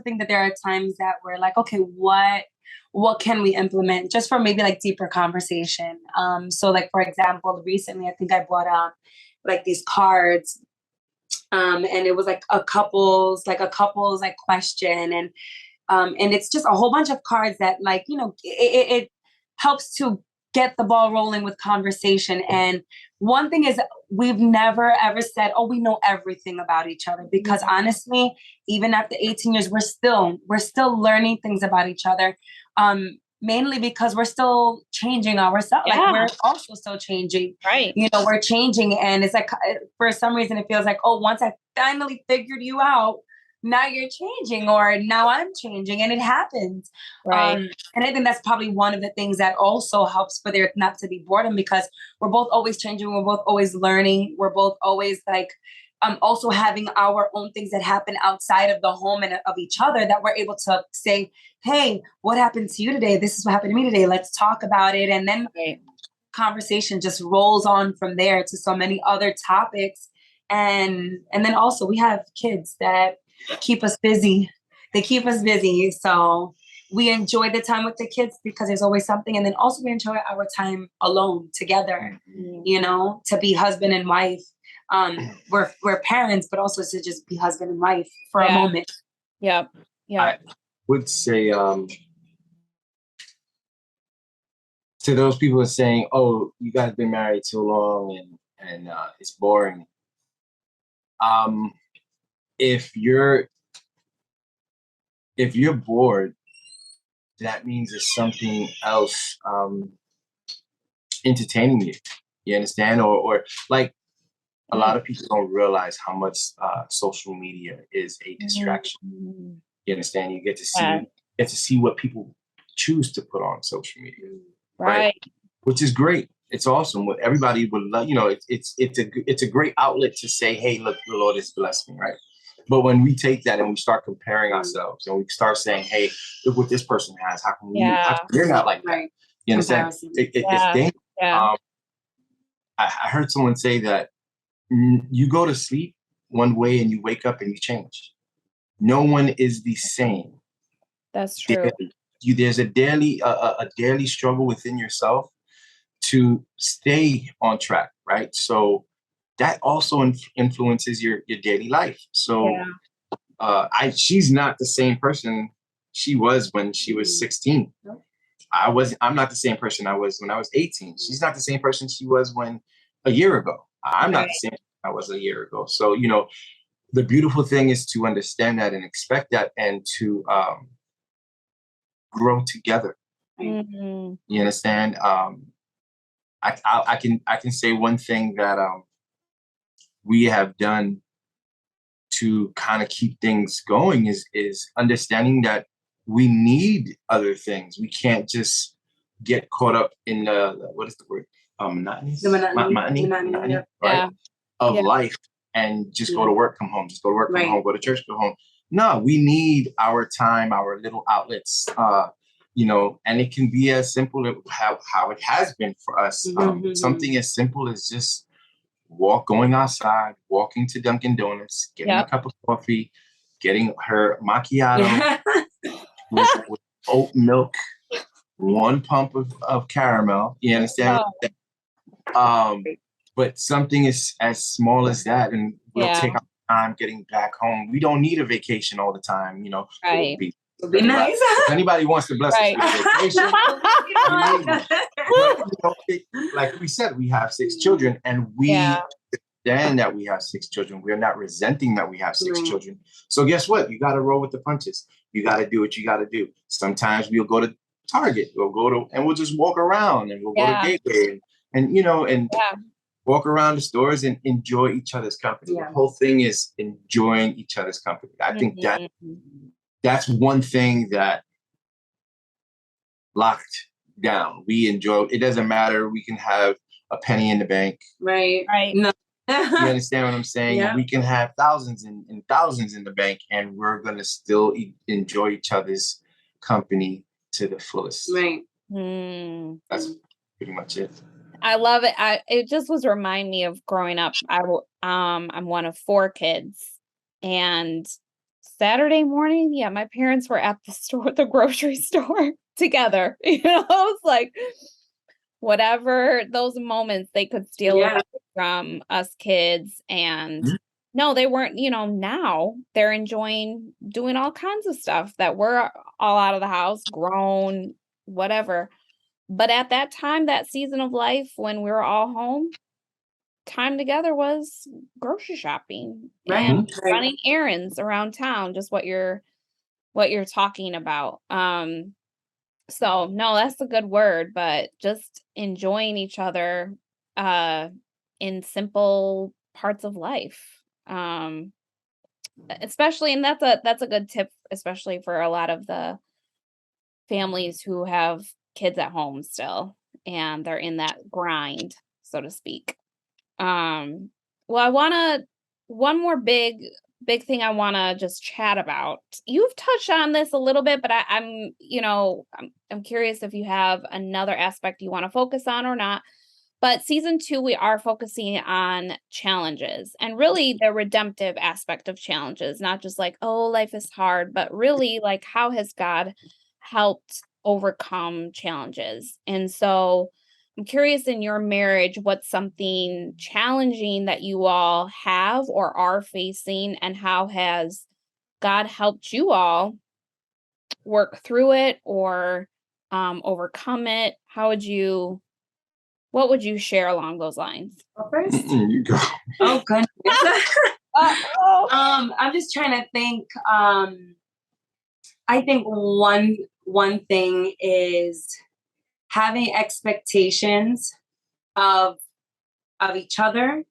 think that there are times that we're like, okay, what can we implement just for maybe like deeper conversation? So like, for example, recently I think I bought like these cards. And it was like a couple's like question, and it's just a whole bunch of cards that, like, you know, it helps to get the ball rolling with conversation. And one thing is, we've never ever said, oh, we know everything about each other, because honestly, even after 18 years, we're still learning things about each other. Mainly because we're still changing ourselves. Yeah. Like, we're also still changing. Right. You know, we're changing. And it's like, for some reason, it feels like, oh, once I finally figured you out, now you're changing, or now I'm changing. And it happens. Right. And I think that's probably one of the things that also helps for there not to be boredom, because we're both always changing. We're both always learning. We're both always like, also having our own things that happen outside of the home and of each other, that we're able to say, hey, what happened to you today? This is what happened to me today. Let's talk about it. And then conversation just rolls on from there to so many other topics. And then also we have kids that keep us busy. They keep us busy. So we enjoy the time with the kids because there's always something. And then also we enjoy our time alone together, you know, to be husband and wife. We're parents, but also to just be husband and wife for a moment. Yep. Yeah. I would say to those people who are saying, "Oh, you guys been married too long and it's boring." If you're bored, that means there's something else entertaining you. You understand? Or like, a lot of people don't realize how much social media is a distraction. You understand? You get to see what people choose to put on social media, right? Which is great. It's awesome. What everybody would love, you know. It's a great outlet to say, "Hey, look, the Lord has blessed me," right? But when we take that and we start comparing ourselves, and we start saying, "Hey, look what this person has. How come you're not like that?" You understand? It's dangerous. I heard someone say that you go to sleep one way and you wake up and you change. No one is the same. That's true. There's a daily struggle within yourself to stay on track, right? So that also influences your daily life. So she's not the same person she was when she was 16. I'm not the same person I was when I was 18. She's not the same person she was a year ago. I'm not the same I was a year ago. So, you know, the beautiful thing is to understand that and expect that, and to grow together. You understand? I can say one thing that we have done to kind of keep things going is understanding that we need other things. We can't just get caught up in what is the word? Monotony, right? Of life, and just go to work, come home, just go to work, come home, go to church, go home. No, we need our time, our little outlets, and it can be as simple as how it has been for us. Something as simple as just going outside, walking to Dunkin' Donuts, getting a cup of coffee, getting her macchiato with oat milk, one pump of caramel. You understand? But something as small as that, and we'll take our time getting back home. We don't need a vacation all the time, Right. It'll be nice. If anybody wants to bless us with vacation, like we said, we have 6 children, and we understand that we have 6 children. We're not resenting that we have 6 children. So guess what? You got to roll with the punches. You got to do what you got to do. Sometimes we'll go to Target. We'll just walk around, and we'll go to Gateway, and walk around the stores and enjoy each other's company. The whole thing is enjoying each other's company. I think that's one thing that locked down. We enjoy. It doesn't matter. We can have a penny in the bank. Right. No. You understand what I'm saying? Yeah. We can have thousands and thousands in the bank, and we're going to still enjoy each other's company to the fullest. Right. That's pretty much it. I love it. It just was remind me of growing up. I'm one of 4 kids, and Saturday morning, my parents were at the grocery store together. It was like whatever those moments they could steal away from us kids. And no, they weren't, now they're enjoying doing all kinds of stuff that we're all out of the house, grown, whatever. But at that time, that season of life, when we were all home, time together was grocery shopping and running errands around town, just what you're talking about. So no, that's a good word, but just enjoying each other in simple parts of life. Especially, and that's a good tip, especially for a lot of the families who have kids at home still, and they're in that grind, so to speak. Well, one more big thing I want to just chat about. You've touched on this a little bit, but I'm curious if you have another aspect you want to focus on or not. But season 2, we are focusing on challenges, and really the redemptive aspect of challenges, not just like, oh, life is hard, but really like, how has God helped overcome challenges? And so I'm curious, in your marriage, what's something challenging that you all have or are facing, and how has God helped you all work through it or overcome it? What would you share along those lines? First? You go. Oh, goodness. I'm just trying to think. I think one thing is having expectations of each other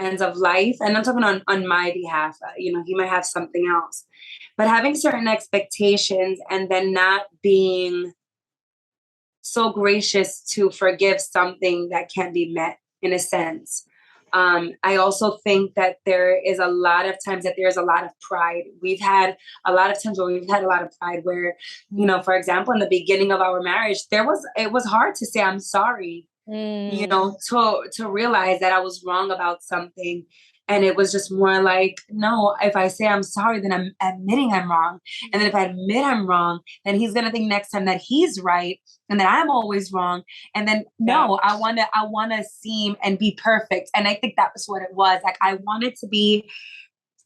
and of life. And I'm talking on my behalf. He might have something else. But having certain expectations and then not being so gracious to forgive something that can't be met, in a sense. I also think that there is a lot of times that there's a lot of pride. We've had a lot of times where we've had a lot of pride where, for example, in the beginning of our marriage, it was hard to say, I'm sorry, to realize that I was wrong about something. And it was just more like, no, if I say I'm sorry, then I'm admitting I'm wrong. And then if I admit I'm wrong, then he's going to think next time that he's right and that I'm always wrong. And then, no, I want to seem and be perfect. And I think that was what it was. Like, I wanted to be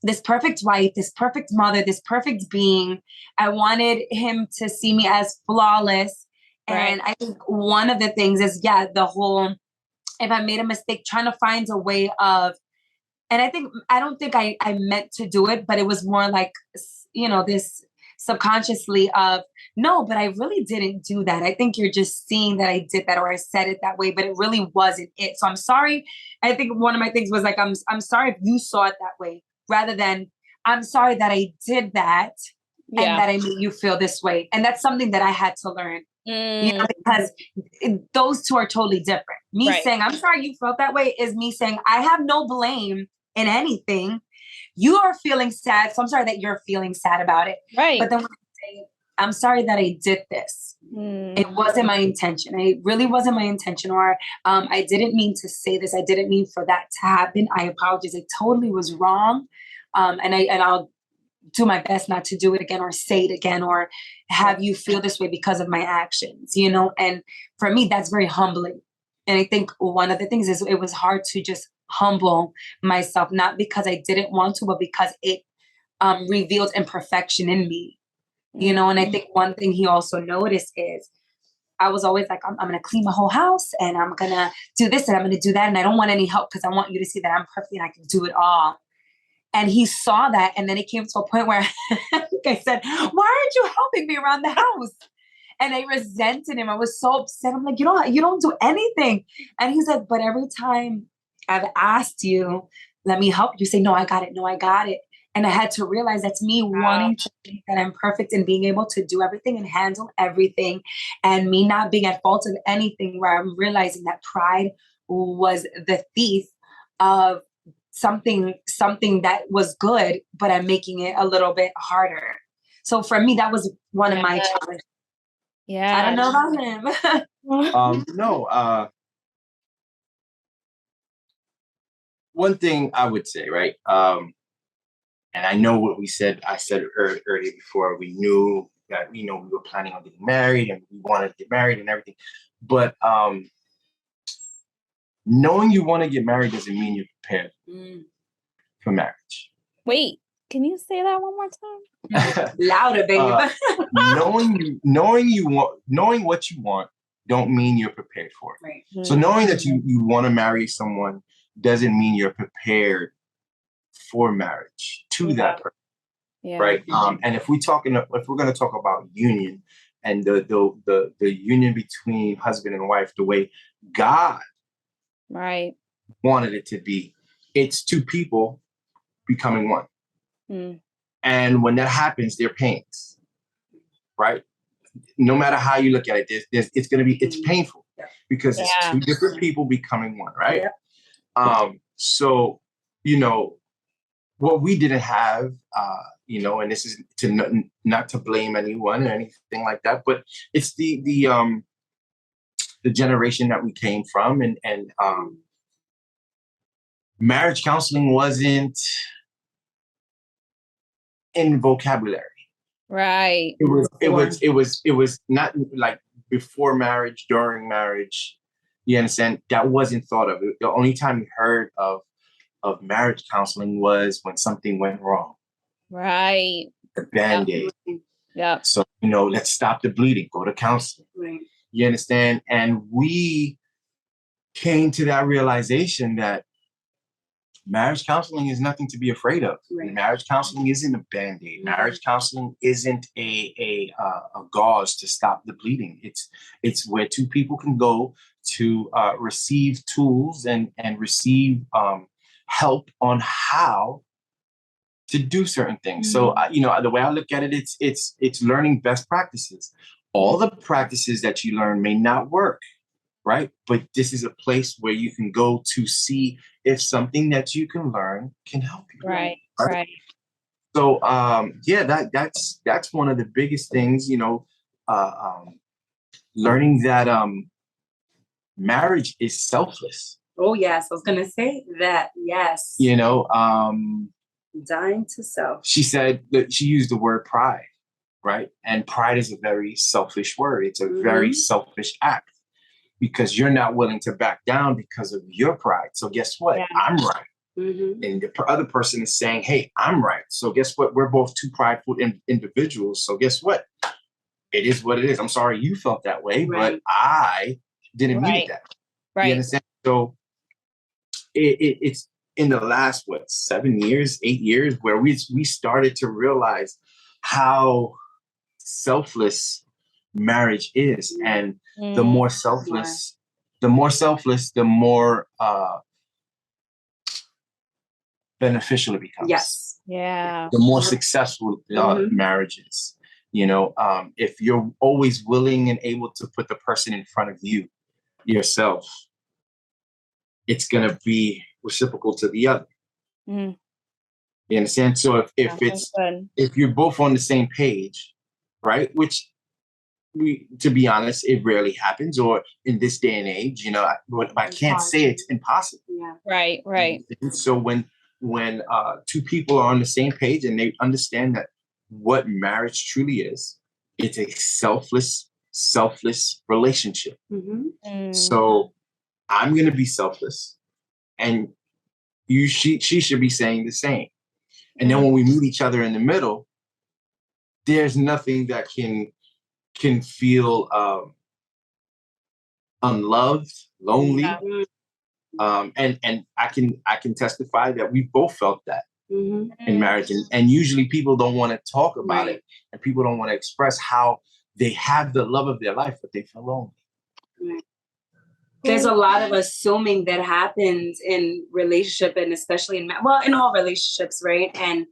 this perfect wife, this perfect mother, this perfect being. I wanted him to see me as flawless. Right. And I think one of the things is, the whole, if I made a mistake, trying to find a way of, and I don't think I meant to do it, but it was more like, this subconsciously of, no, but I really didn't do that. I think you're just seeing that I did that or I said it that way, but it really wasn't it. So I'm sorry. I think one of my things was like, I'm sorry if you saw it that way, rather than I'm sorry that I did that and that I made you feel this way. And that's something that I had to learn. Because those two are totally different. Me saying, I'm sorry you felt that way, is me saying, I have no blame in anything. you are feeling sad. So I'm sorry that you're feeling sad about it. Right. But then when I say, I'm sorry that I did this. It wasn't my intention. It really wasn't my intention. Or I didn't mean to say this. I didn't mean for that to happen. I apologize. It totally was wrong. And I'll do my best not to do it again or say it again or have you feel this way because of my actions, you know? And for me, that's very humbling. And I think one of the things is it was hard to just humble myself, not because I didn't want to, but because it revealed imperfection in me, you know? And I think one thing he also noticed is I was always like, I'm going to clean my whole house and I'm going to do this and I'm going to do that. And I don't want any help because I want you to see that I'm perfect and I can do it all. And he saw that. And then it came to a point where I said, why aren't you helping me around the house? And I resented him. I was so upset. I'm like, you don't do anything. And he's like, but every time I've asked you, let me help you, say, no, I got it. No, I got it. And I had to realize that's me wanting to think that I'm perfect and being able to do everything and handle everything and me not being at fault of anything, where I'm realizing that pride was the thief of something that was good, but I'm making it a little bit harder. So for me, that was one of my challenges. Yeah. I don't know about him. No, one thing I would say, right? And I know what I said earlier before, we knew that, we were planning on getting married and we wanted to get married and everything. But knowing you want to get married doesn't mean you're prepared for marriage. Wait, can you say that one more time? Louder, babe. Knowing what you want don't mean you're prepared for it. Right. So knowing that you want to marry someone doesn't mean you're prepared for marriage to that person. Yeah. Right. And if we're going to talk about union and the union between husband and wife, the way God wanted it to be, it's two people becoming one. And when that happens, there are pains, right? No matter how you look at it, it's painful because it's two different people becoming one, right? Yeah. So, what we didn't have, and this is not to blame anyone or anything like that, but it's the generation that we came from, and marriage counseling wasn't in vocabulary. Right. It was not like before marriage, during marriage. You understand? That wasn't thought of. The only time you heard of marriage counseling was when something went wrong. Right. The Band-Aid. Yeah. So, let's stop the bleeding, go to counseling. Right. You understand? And we came to that realization that marriage counseling is nothing to be afraid of. Right. Marriage counseling isn't a Band-Aid. Marriage counseling isn't a gauze to stop the bleeding. It's where two people can go to receive tools and receive help on how to do certain things. So, the way I look at it, it's learning best practices. All the practices that you learn may not work, right? But this is a place where you can go to see if something that you can learn can help you. Right. So, that's one of the biggest things, learning that marriage is selfless. Oh, yes. I was going to say that. Yes. Dying to self. She said that she used the word pride, right? And pride is a very selfish word. It's a very selfish act because you're not willing to back down because of your pride. So guess what? Yeah. I'm right. And the other person is saying, hey, I'm right. So guess what? We're both two prideful individuals. So guess what? It is what it is. I'm sorry you felt that way, but I didn't mean it that way. Right. You understand? So it's in the last, 7 years, 8 years, where we started to realize how selfless marriage is. And the more selfless, the more beneficial it becomes. Yes. Yeah. The more successful marriage is. If you're always willing and able to put the person in front of yourself, it's going to be reciprocal to the other. You understand? So if That's it's good. if you're both on the same page, right? Which to be honest, it rarely happens, or in this day and age, I can't say it's impossible. Yeah. Right, right. And so when two people are on the same page and they understand that what marriage truly is, it's a selfless relationship. Mm. So I'm gonna be selfless, and she should be saying the same. And then when we meet each other in the middle, there's nothing that can feel unloved, lonely. Yeah. And I can testify that we both felt that in Mm. marriage. And usually people don't want to talk about Right. it, and people don't want to express how they have the love of their life, but they feel lonely. Right. There's a lot of assuming that happens in relationship, and especially in all relationships, right? And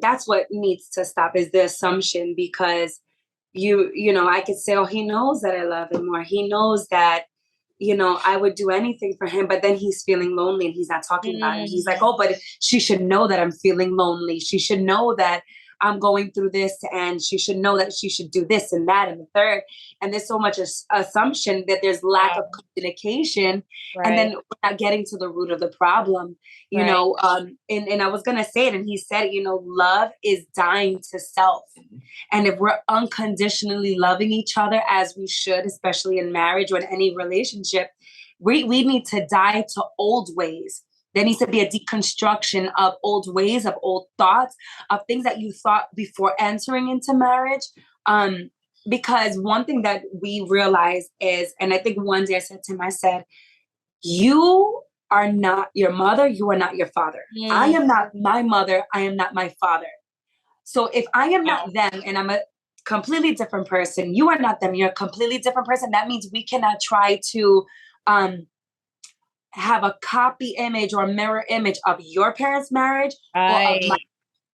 that's what needs to stop, is the assumption. Because I could say, oh, he knows that I love him, or he knows that I would do anything for him, but then he's feeling lonely and he's not talking about it. He's like, oh, but she should know that I'm feeling lonely. She should know that I'm going through this, and she should know that she should do this and that and the third. And there's so much assumption that there's lack of communication, and then we're not getting to the root of the problem. And I was gonna say it, and he said, love is dying to self. And if we're unconditionally loving each other as we should, especially in marriage or in any relationship, we need to die to old ways. There needs to be a deconstruction of old ways, of old thoughts, of things that you thought before entering into marriage. Because one thing that we realize is, and I think one day I said to him, I said, you are not your mother, you are not your father. I am not my mother, I am not my father. So if I am not them and I'm a completely different person, you are not them, you're a completely different person. That means we cannot try to have a copy image or mirror image of your parents' marriage or of my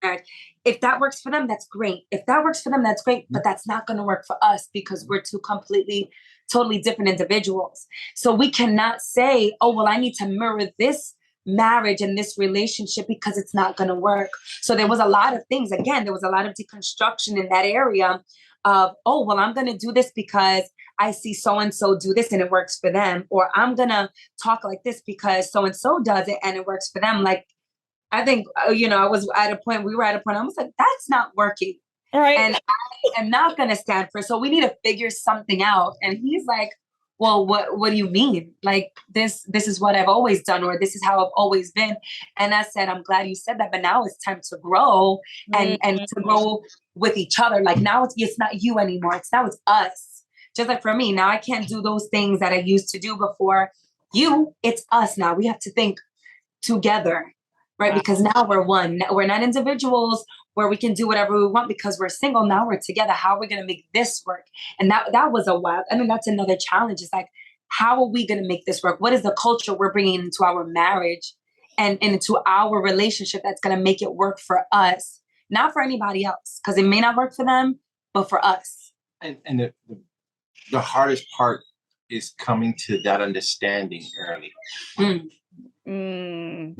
marriage. If that works for them, that's great. If that works for them, that's great. But that's not going to work for us, because we're two completely, totally different individuals. So we cannot say, oh, well, I need to mirror this marriage and this relationship, because it's not going to work. So there was a lot of things. Again, there was a lot of deconstruction in that area of, oh, well, I'm going to do this because I see so-and-so do this and it works for them. Or I'm going to talk like this because so-and-so does it and it works for them. Like, I think, we were at a point, I was like, that's not working. Right. And I am not going to stand for it. So we need to figure something out. And he's like, well, what do you mean? Like, this is what I've always done, or this is how I've always been. And I said, I'm glad you said that, but now it's time to grow and to grow with each other. Like, now it's not you anymore. It's us. Just like for me, now I can't do those things that I used to do before you. It's us now. We have to think together, right? Wow. Because now we're one. We're not individuals where we can do whatever we want because we're single. Now we're together. How are we going to make this work? And that was that's another challenge. It's like, how are we going to make this work? What is the culture we're bringing into our marriage and into our relationship that's going to make it work for us, not for anybody else? Because it may not work for them, but for us. And the hardest part is coming to that understanding early. You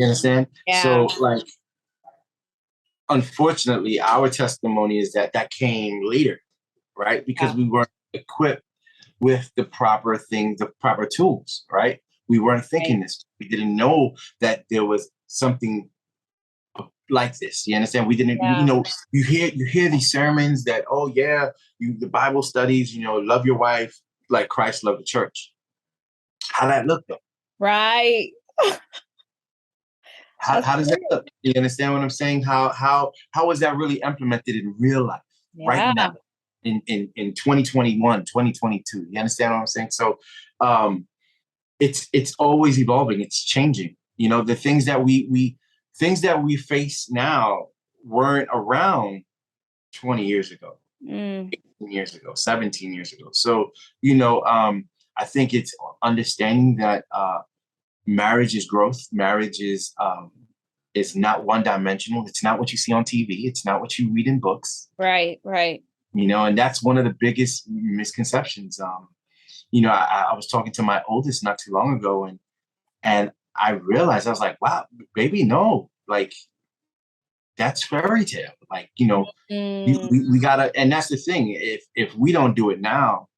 understand? Yeah. So, like, unfortunately, our testimony is that came later, right? Because we weren't equipped with the proper things, the proper tools, right? We weren't thinking this. We didn't know that there was something like this. You understand? We didn't, you hear these sermons that, oh yeah, the Bible studies, love your wife like Christ loved the church. How that look though? Right. How does that look? You understand what I'm saying? How is that really implemented in real life right now in 2021, 2022? You understand what I'm saying? So it's always evolving. It's changing. The things that we face now weren't around 20 years ago, 18 years ago, 17 years ago. So, I think it's understanding that marriage is growth. Marriage is not one-dimensional. It's not what you see on TV. It's not what you read in books. Right. And that's one of the biggest misconceptions. I was talking to my oldest not too long ago, and I realized, I was like, wow, baby, no, like, that's fairy tale. Like, you know, Mm, we gotta, and that's the thing. If we don't do it now,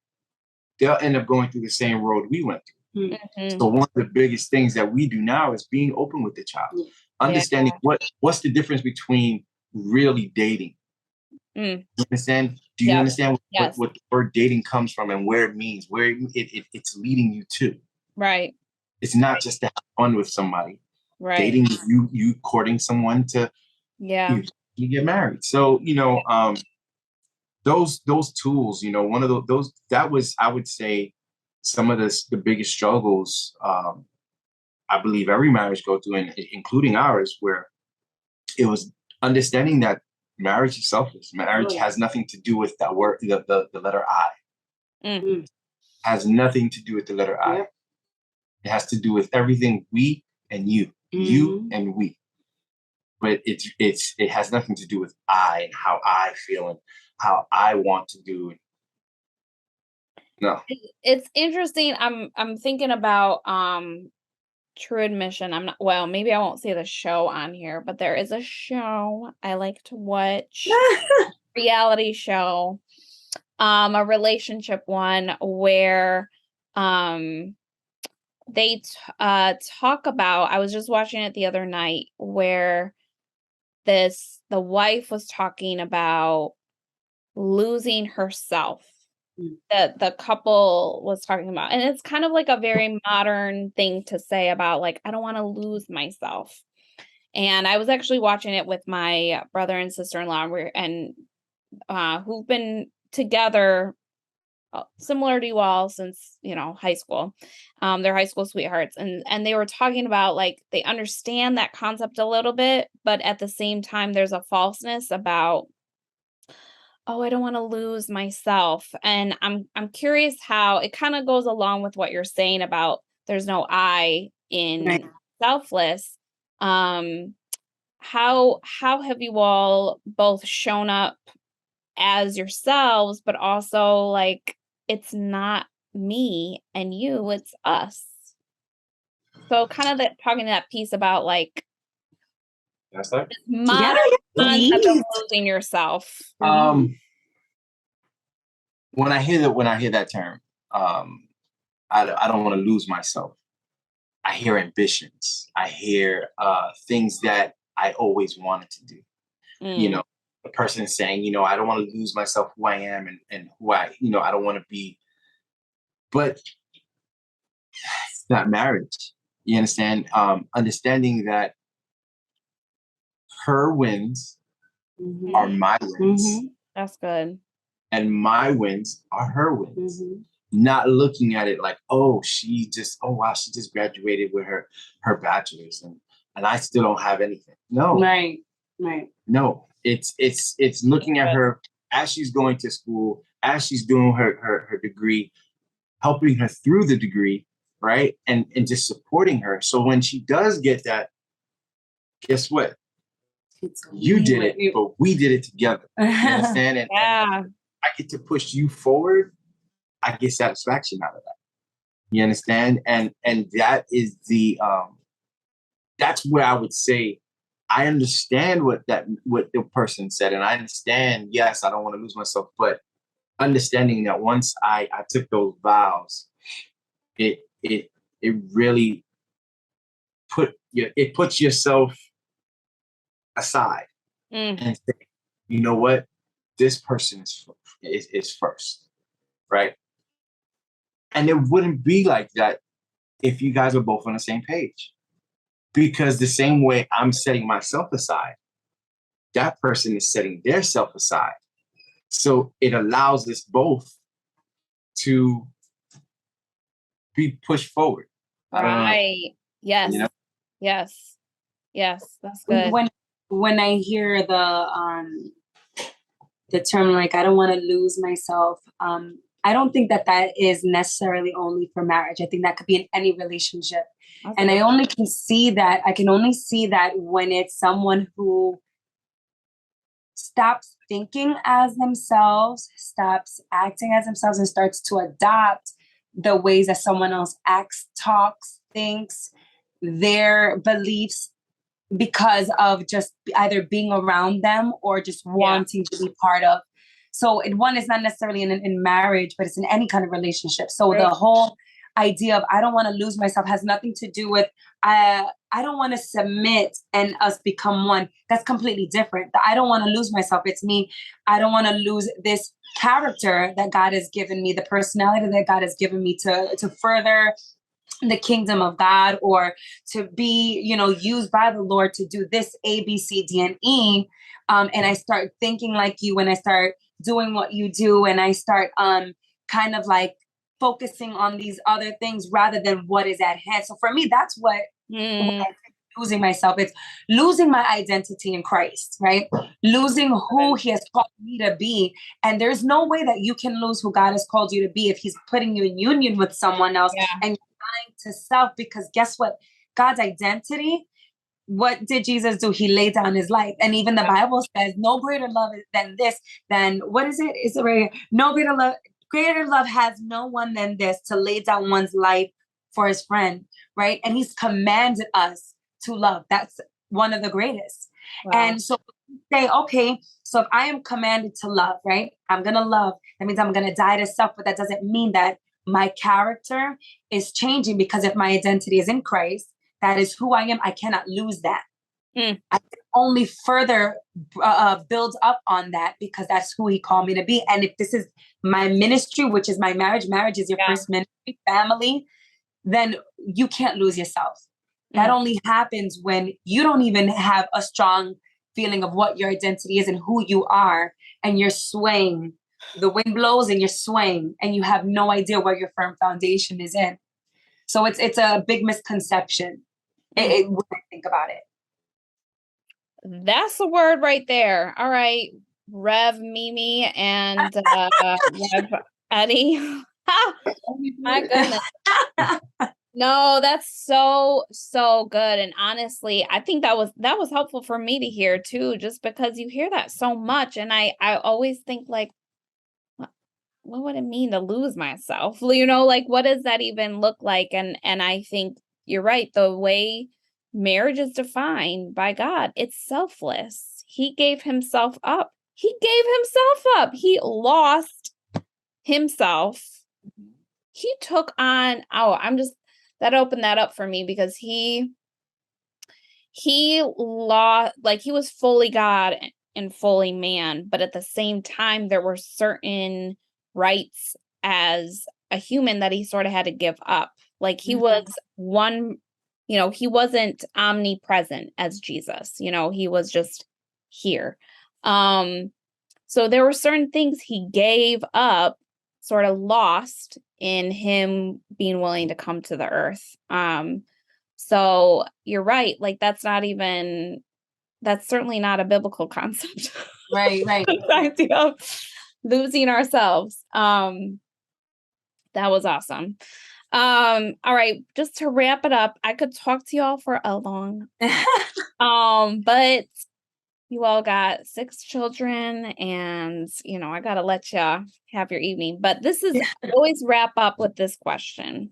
they'll end up going through the same road we went through. mhm. So one of the biggest things that we do now is being open with the child, understanding what's the difference between really dating. Mm, You understand? Do you yeah. understand Yes. what the word dating comes from and where it means, where it's leading you to? Right. It's not just to have fun with somebody. Right. Dating is you courting someone to Yeah. you get married. So, you know, those tools, you know, one of those that was, I would say, some of the biggest struggles I believe every marriage go through, and including ours, where it was understanding that marriage is selfless. Marriage has nothing to do with that word, the letter I. Mm. Has nothing to do with the letter I. It has to do with everything we and you and we. But it has nothing to do with I and how I feel and how I want to do it. No. It's interesting. I'm thinking about True Admission. I'm not, well, maybe I won't say the show on here, but there is a show I like to watch, reality show, a relationship one where they talk about, I was just watching it the other night, where the wife was talking about losing herself. The couple was talking about, and it's kind of like a very modern thing to say about, like, I don't want to lose myself. And I was actually watching it with my brother and sister-in-law, who've been together similar to you all since, you know, high school. They're high school sweethearts, and they were talking about, like, they understand that concept a little bit, but at the same time there's a falseness about, oh, I don't want to lose myself. And I'm curious how it kind of goes along with what you're saying about there's no I in selfless. How have you all both shown up as yourselves, but also, like, it's not me and you, it's us. So kind of that talking to that piece about, like, That's that. modern concept of losing yourself. When I hear that term, I don't want to lose myself. I hear ambitions. I hear things that I always wanted to do. You know, a person saying, you know, I don't want to lose myself, who I am and who I don't want to be. But it's not marriage. You understand? Understanding that her wins are my wins. That's good. And my wins are her wins. Not looking at it like, oh, she just graduated with her bachelor's and I still don't have anything. No. Right. No. It's looking at her as she's going to school, as she's doing her degree, helping her through the degree, right? And just supporting her. So when she does get that, guess what? You did it, but we did it together. You understand? And I get to push you forward. I get satisfaction out of that. You understand? And that is that's where I would say I understand what the person said, and I understand. Yes, I don't want to lose myself, but understanding that once I took those vows, it really puts yourself aside and say, you know what, this person is first, right? And it wouldn't be like that if you guys are both on the same page, because the same way I'm setting myself aside, that person is setting their self aside. So it allows us both to be pushed forward. Right. Yes. You know? Yes. That's good. When I hear the term, like, I don't want to lose myself, I don't think that is necessarily only for marriage. I think that could be in any relationship. That's and good. I can only see that when it's someone who stops thinking as themselves, stops acting as themselves, and starts to adopt the ways that someone else acts, talks, thinks, their beliefs, because of just either being around them or just wanting to be part of. So one is not necessarily in marriage, but it's in any kind of relationship. So the whole idea of I don't want to lose myself has nothing to do with I don't want to submit and us become one. That's completely different. I don't want to lose myself. It's me. I don't want to lose this character that God has given me, the personality that God has given me to further the kingdom of God, or to be, used by the Lord to do this A, B, C, D, and E. And I start thinking like you, and I start doing what you do, and I start kind of like focusing on these other things rather than what is at hand. So for me, that's what losing myself. It's losing my identity in Christ, right? Losing who he has called me to be. And there's no way that you can lose who God has called you to be if he's putting you in union with someone else and to self, because guess what? God's identity, what did Jesus do? He laid down his life. And even the Bible says no greater love than this, than what is it? Is it right? No greater love has no one than this, to lay down one's life for his friend, right? And he's commanded us to love. That's one of the greatest. And so say, okay, so if I am commanded to love, right? I'm going to love. That means I'm going to die to self, but that doesn't mean that my character is changing, because if my identity is in Christ, that is who I am. I cannot lose that. I can only further build up on that, because that's who he called me to be. And if this is my ministry, which is my marriage is your first ministry, family, then you can't lose yourself. That only happens when you don't even have a strong feeling of what your identity is and who you are, and you're swaying. The wind blows and you're swaying, and you have no idea where your firm foundation is in. So it's a big misconception when I think about it. That's the word right there. All right, Rev Mimi and Rev Eddie. My goodness. No, that's so good. And honestly, I think that was helpful for me to hear too, just because you hear that so much. And I always think like, what would it mean to lose myself? Like, what does that even look like? And I think you're right. The way marriage is defined by God, it's selfless. He gave himself up. He lost himself. He took on, that opened that up for me, because he lost, like, he was fully God and fully man, but at the same time, there were certain rights as a human that he sort of had to give up. Like, he was one, he wasn't omnipresent as Jesus, he was just here. So there were certain things he gave up, sort of lost in him being willing to come to the earth. So you're right. Like, that's certainly not a biblical concept. Right. The idea of losing ourselves. That was awesome. All right, just to wrap it up, I could talk to y'all for a long but you all got 6 children, and I gotta let you have your evening. But I always wrap up with this question.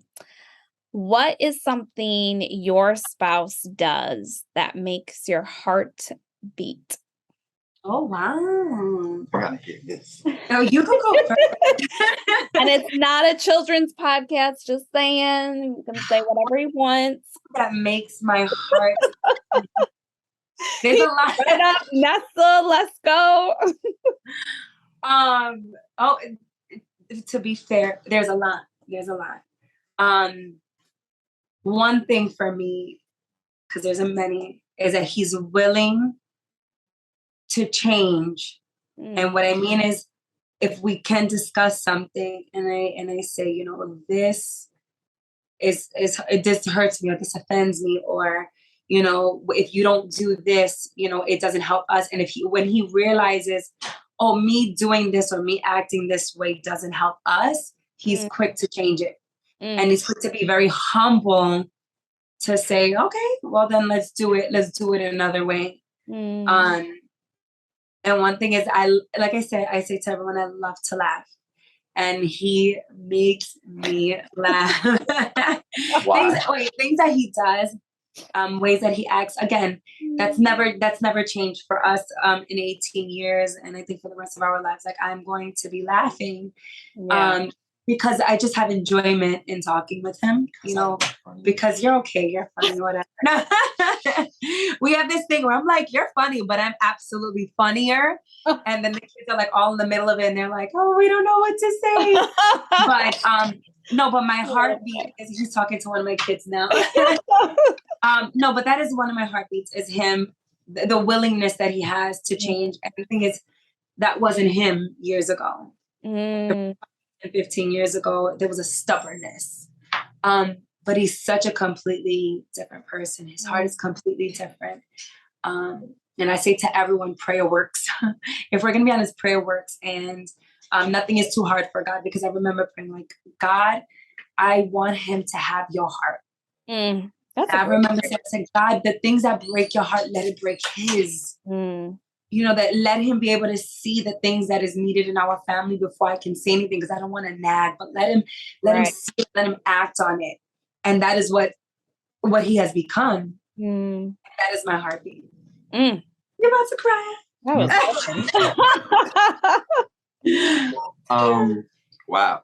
What is something your spouse does that makes your heart beat? Oh, wow. I gotta hear this. No, you can go first. And it's not a children's podcast, just saying. You can say whatever he wants. That makes my heart. There's a lot. Right up, Nessa, let's go. To be fair, there's a lot. One thing for me, because there's many, is that he's willing to change. And what I mean is, if we can discuss something and I say, this this hurts me, or this offends me, or if you don't do this, it doesn't help us. And when he realizes, oh, me doing this or me acting this way doesn't help us, he's quick to change it. And he's quick to be very humble to say, okay, well then let's do it another way. And one thing is, I say to everyone, I love to laugh. And he makes me laugh. Why? Things that he does. ways that he acts. Again, that's never changed for us in 18 years, and I think for the rest of our lives, like I'm going to be laughing because I just have enjoyment in talking with him, you know, because you're okay, you're funny, whatever. We have this thing where I'm like, you're funny, but I'm absolutely funnier. And then the kids are like all in the middle of it and they're like, oh, we don't know what to say. But no, but my heartbeat is, he's talking to one of my kids now. No, but that is one of my heartbeats, is him, the willingness that he has to change. And the thing is, that wasn't him years ago. 15 years ago, there was a stubbornness. But he's such a completely different person. His heart is completely different. And I say to everyone, prayer works. If we're going to be honest, prayer works. And nothing is too hard for God, because I remember praying like, God, I want him to have your heart. I remember saying, God, the things that break your heart, let it break his. You know, that let him be able to see the things that is needed in our family before I can say anything, because I don't want to nag, but let him see it, let him act on it. And that is what he has become. That is my heartbeat. You're about to cry. That was wow.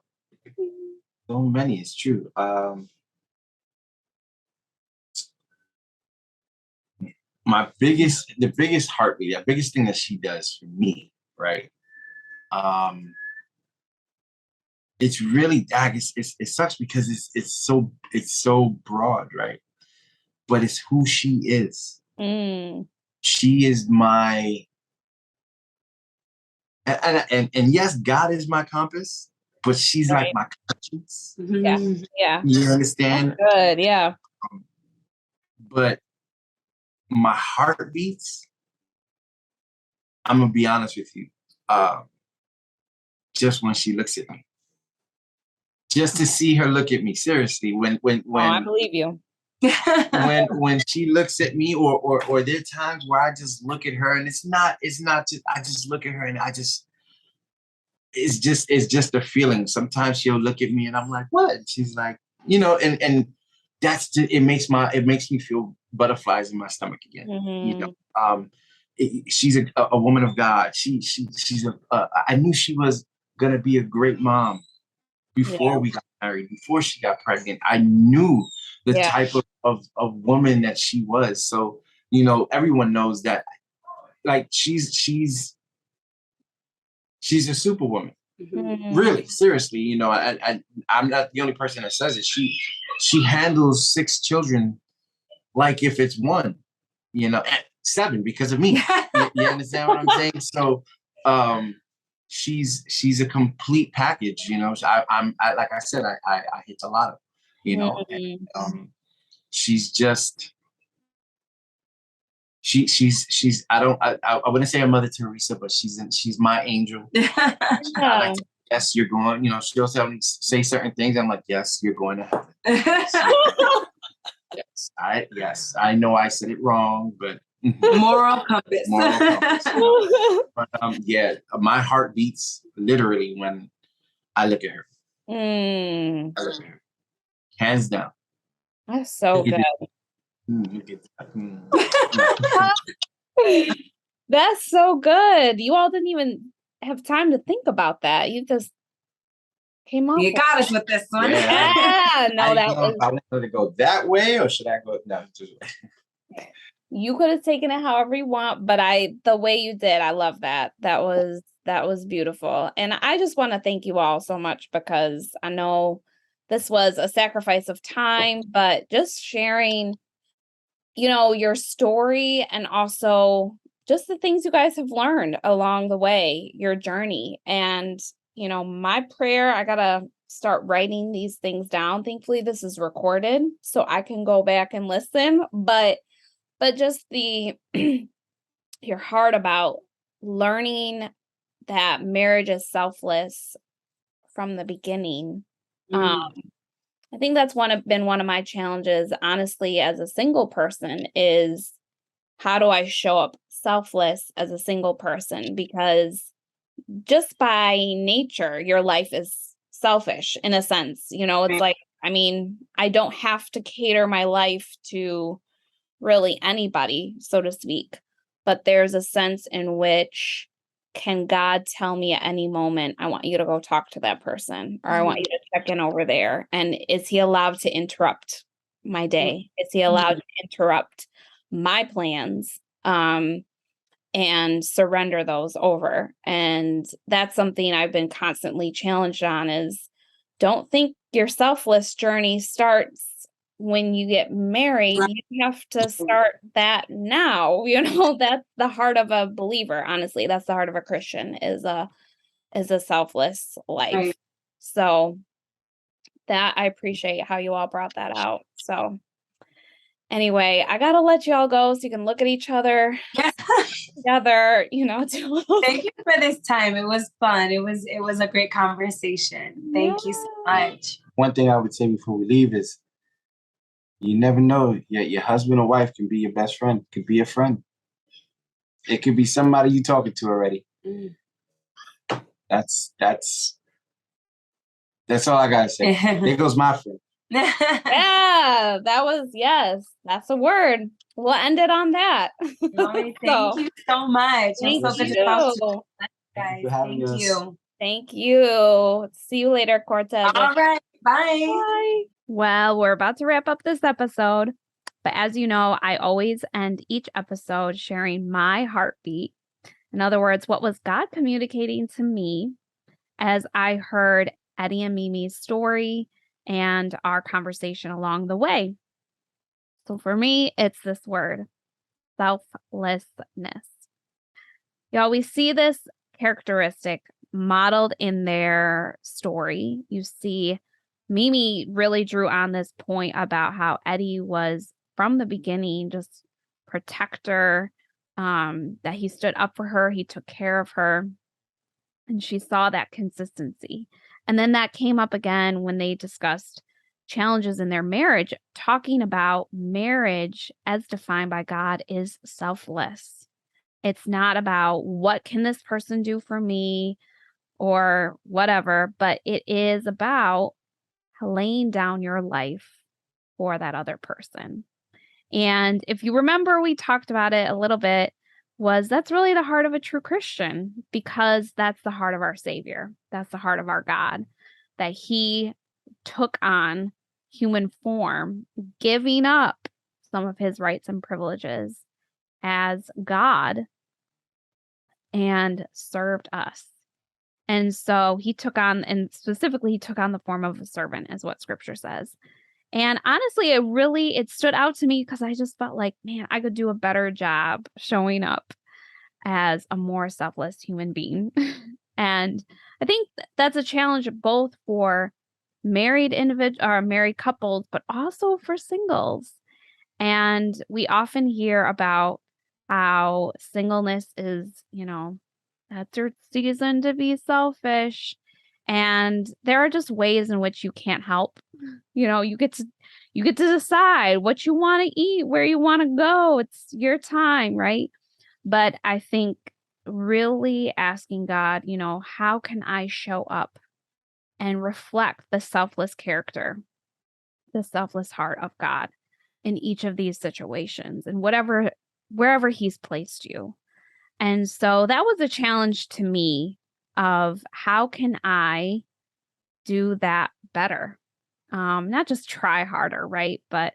So many, it's true. The biggest heartbeat, the biggest thing that she does for me, right? It's really, it sucks because it's so broad, right? But it's who she is. She is my, and yes, God is my compass, but she's like my conscience. Yeah. You understand? That's good, yeah. But my heart beats, I'm gonna be honest with you, just when she looks at me. Just to see her look at me, seriously, when I believe you. when she looks at me, or there are times where I just look at her and it's not just, I just look at her and it's just a feeling. Sometimes she'll look at me and I'm like, what? She's like, you know, and that's just, it makes me feel butterflies in my stomach again. You know, she's a woman of God. She's I knew she was gonna be a great mom before we got married, before she got pregnant. I knew the type of woman that she was. So, you know, everyone knows that, like, she's a superwoman. Really, seriously, you know, I'm not the only person that says it. She handles 6 children like if it's one, you know, 7 because of me. You understand what I'm saying? So, she's a complete package, you know. I like I said, I hit a lot of, you know, and, she's just, she's I wouldn't say a Mother Teresa, but she's my angel. I like to, yes, you're going, you know, she'll say certain things. I'm like, yes, you're going to heaven. Yes, I know I said it wrong, but moral compass. But yeah, my heart beats literally when I look at her. I look at her, hands down. That's so good. That's so good. You all didn't even have time to think about that. You just came up. You got us with this one. Yeah, no, I wanted to go that way, or should I go? No, just you could have taken it however you want, but the way you did, I love that. That was beautiful. And I just want to thank you all so much, because I know this was a sacrifice of time, but just sharing, you know, your story, and also just the things you guys have learned along the way, your journey. And, you know, my prayer, I got to start writing these things down. Thankfully, this is recorded, so I can go back and listen, but just your heart about learning that marriage is selfless from the beginning. I think that's been one of my challenges, honestly, as a single person, is how do I show up selfless as a single person? Because just by nature, your life is selfish in a sense. You know, it's like, I mean, I don't have to cater my life to really anybody, so to speak, but there's a sense in which can God tell me at any moment, I want you to go talk to that person, or I want you to check in over there? And is he allowed to interrupt my day? Is he allowed to interrupt my plans? And surrender those over. And that's something I've been constantly challenged on is don't think your selfless journey starts when you get married. You have to start that now. That's the heart of a believer. Honestly, that's the heart of a Christian is a selfless life. Right. So that I appreciate how you all brought that out. So anyway, I gotta let y'all go so you can look at each other together, Thank you for this time. It was fun. It was a great conversation. Thank you so much. One thing I would say before we leave is you never know. Your husband or wife can be your best friend, could be a friend. It could be somebody you talking to already. That's all I gotta say. There goes my friend. Yeah, that's a word. We'll end it on that. Thank you so much. It was so good to talk to you guys. Thank you. Thank you. See you later, Cortez. All right. Bye. Bye. Well, we're about to wrap up this episode, but as you know, I always end each episode sharing my heartbeat. In other words, what was God communicating to me as I heard Eddie and Mimi's story and our conversation along the way. So for me, it's this word, selflessness. Y'all, we see this characteristic modeled in their story. You see, Mimi really drew on this point about how Eddie was from the beginning just protector, that he stood up for her, he took care of her, and she saw that consistency. And then that came up again when they discussed challenges in their marriage, talking about marriage as defined by God is selfless. It's not about what can this person do for me or whatever, but it is about laying down your life for that other person. And if you remember, we talked about it a little bit, that's really the heart of a true Christian, because that's the heart of our Savior. That's the heart of our God, that he took on human form, giving up some of his rights and privileges as God and served us. And so he took on, and specifically he took on the form of a servant, is what scripture says. And honestly, it stood out to me because I just felt like, man, I could do a better job showing up as a more selfless human being. And I think that's a challenge both for married couples, but also for singles. And we often hear about how singleness is, that's your season to be selfish. And there are just ways in which you can't help. You get to decide what you want to eat, where you want to go. It's your time, right? But I think really asking God, how can I show up and reflect the selfless character, the selfless heart of God in each of these situations and wherever he's placed you. And so that was a challenge to me of how can I do that better? Not just try harder, right? But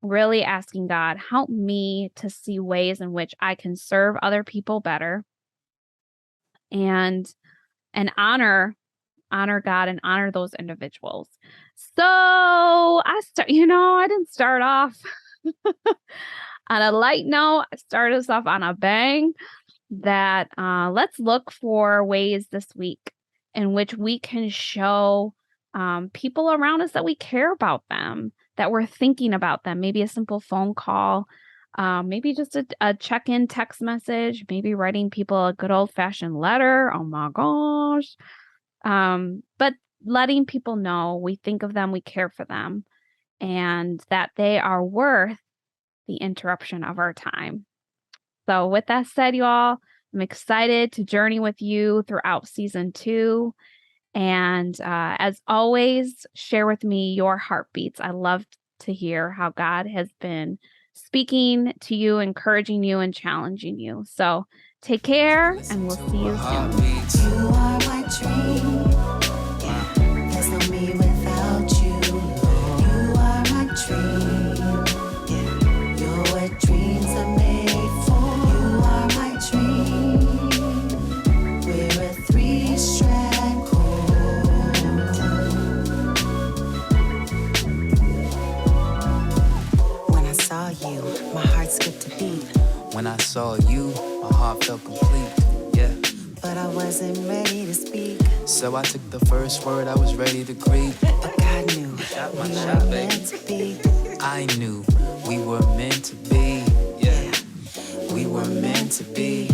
really asking God, help me to see ways in which I can serve other people better and honor God and honor those individuals. So I didn't start off on a light note. I started us off on a bang. That let's look for ways this week in which we can show people around us that we care about them, that we're thinking about them. Maybe a simple phone call, maybe just a check-in text message, maybe writing people a good old-fashioned letter. Oh my gosh. But letting people know we think of them, we care for them, and that they are worth the interruption of our time. So with that said, y'all, I'm excited to journey with you throughout season 2. And as always, share with me your heartbeats. I love to hear how God has been speaking to you, encouraging you, and challenging you. So take care, and we'll see you soon. Heartbeats. You are my dream. There's no me without you. You are my dream. You're what dreams are made for. You are my dream. We're a three-strand cord. When I saw you, my heart skipped a beat. When I saw you, my heart felt complete. Yeah. But I wasn't ready to speak. So I took the first word I was ready to greet. But God knew Shot my we shot, were baby. meant to be. I knew we were meant to be. Yeah. We were meant to be.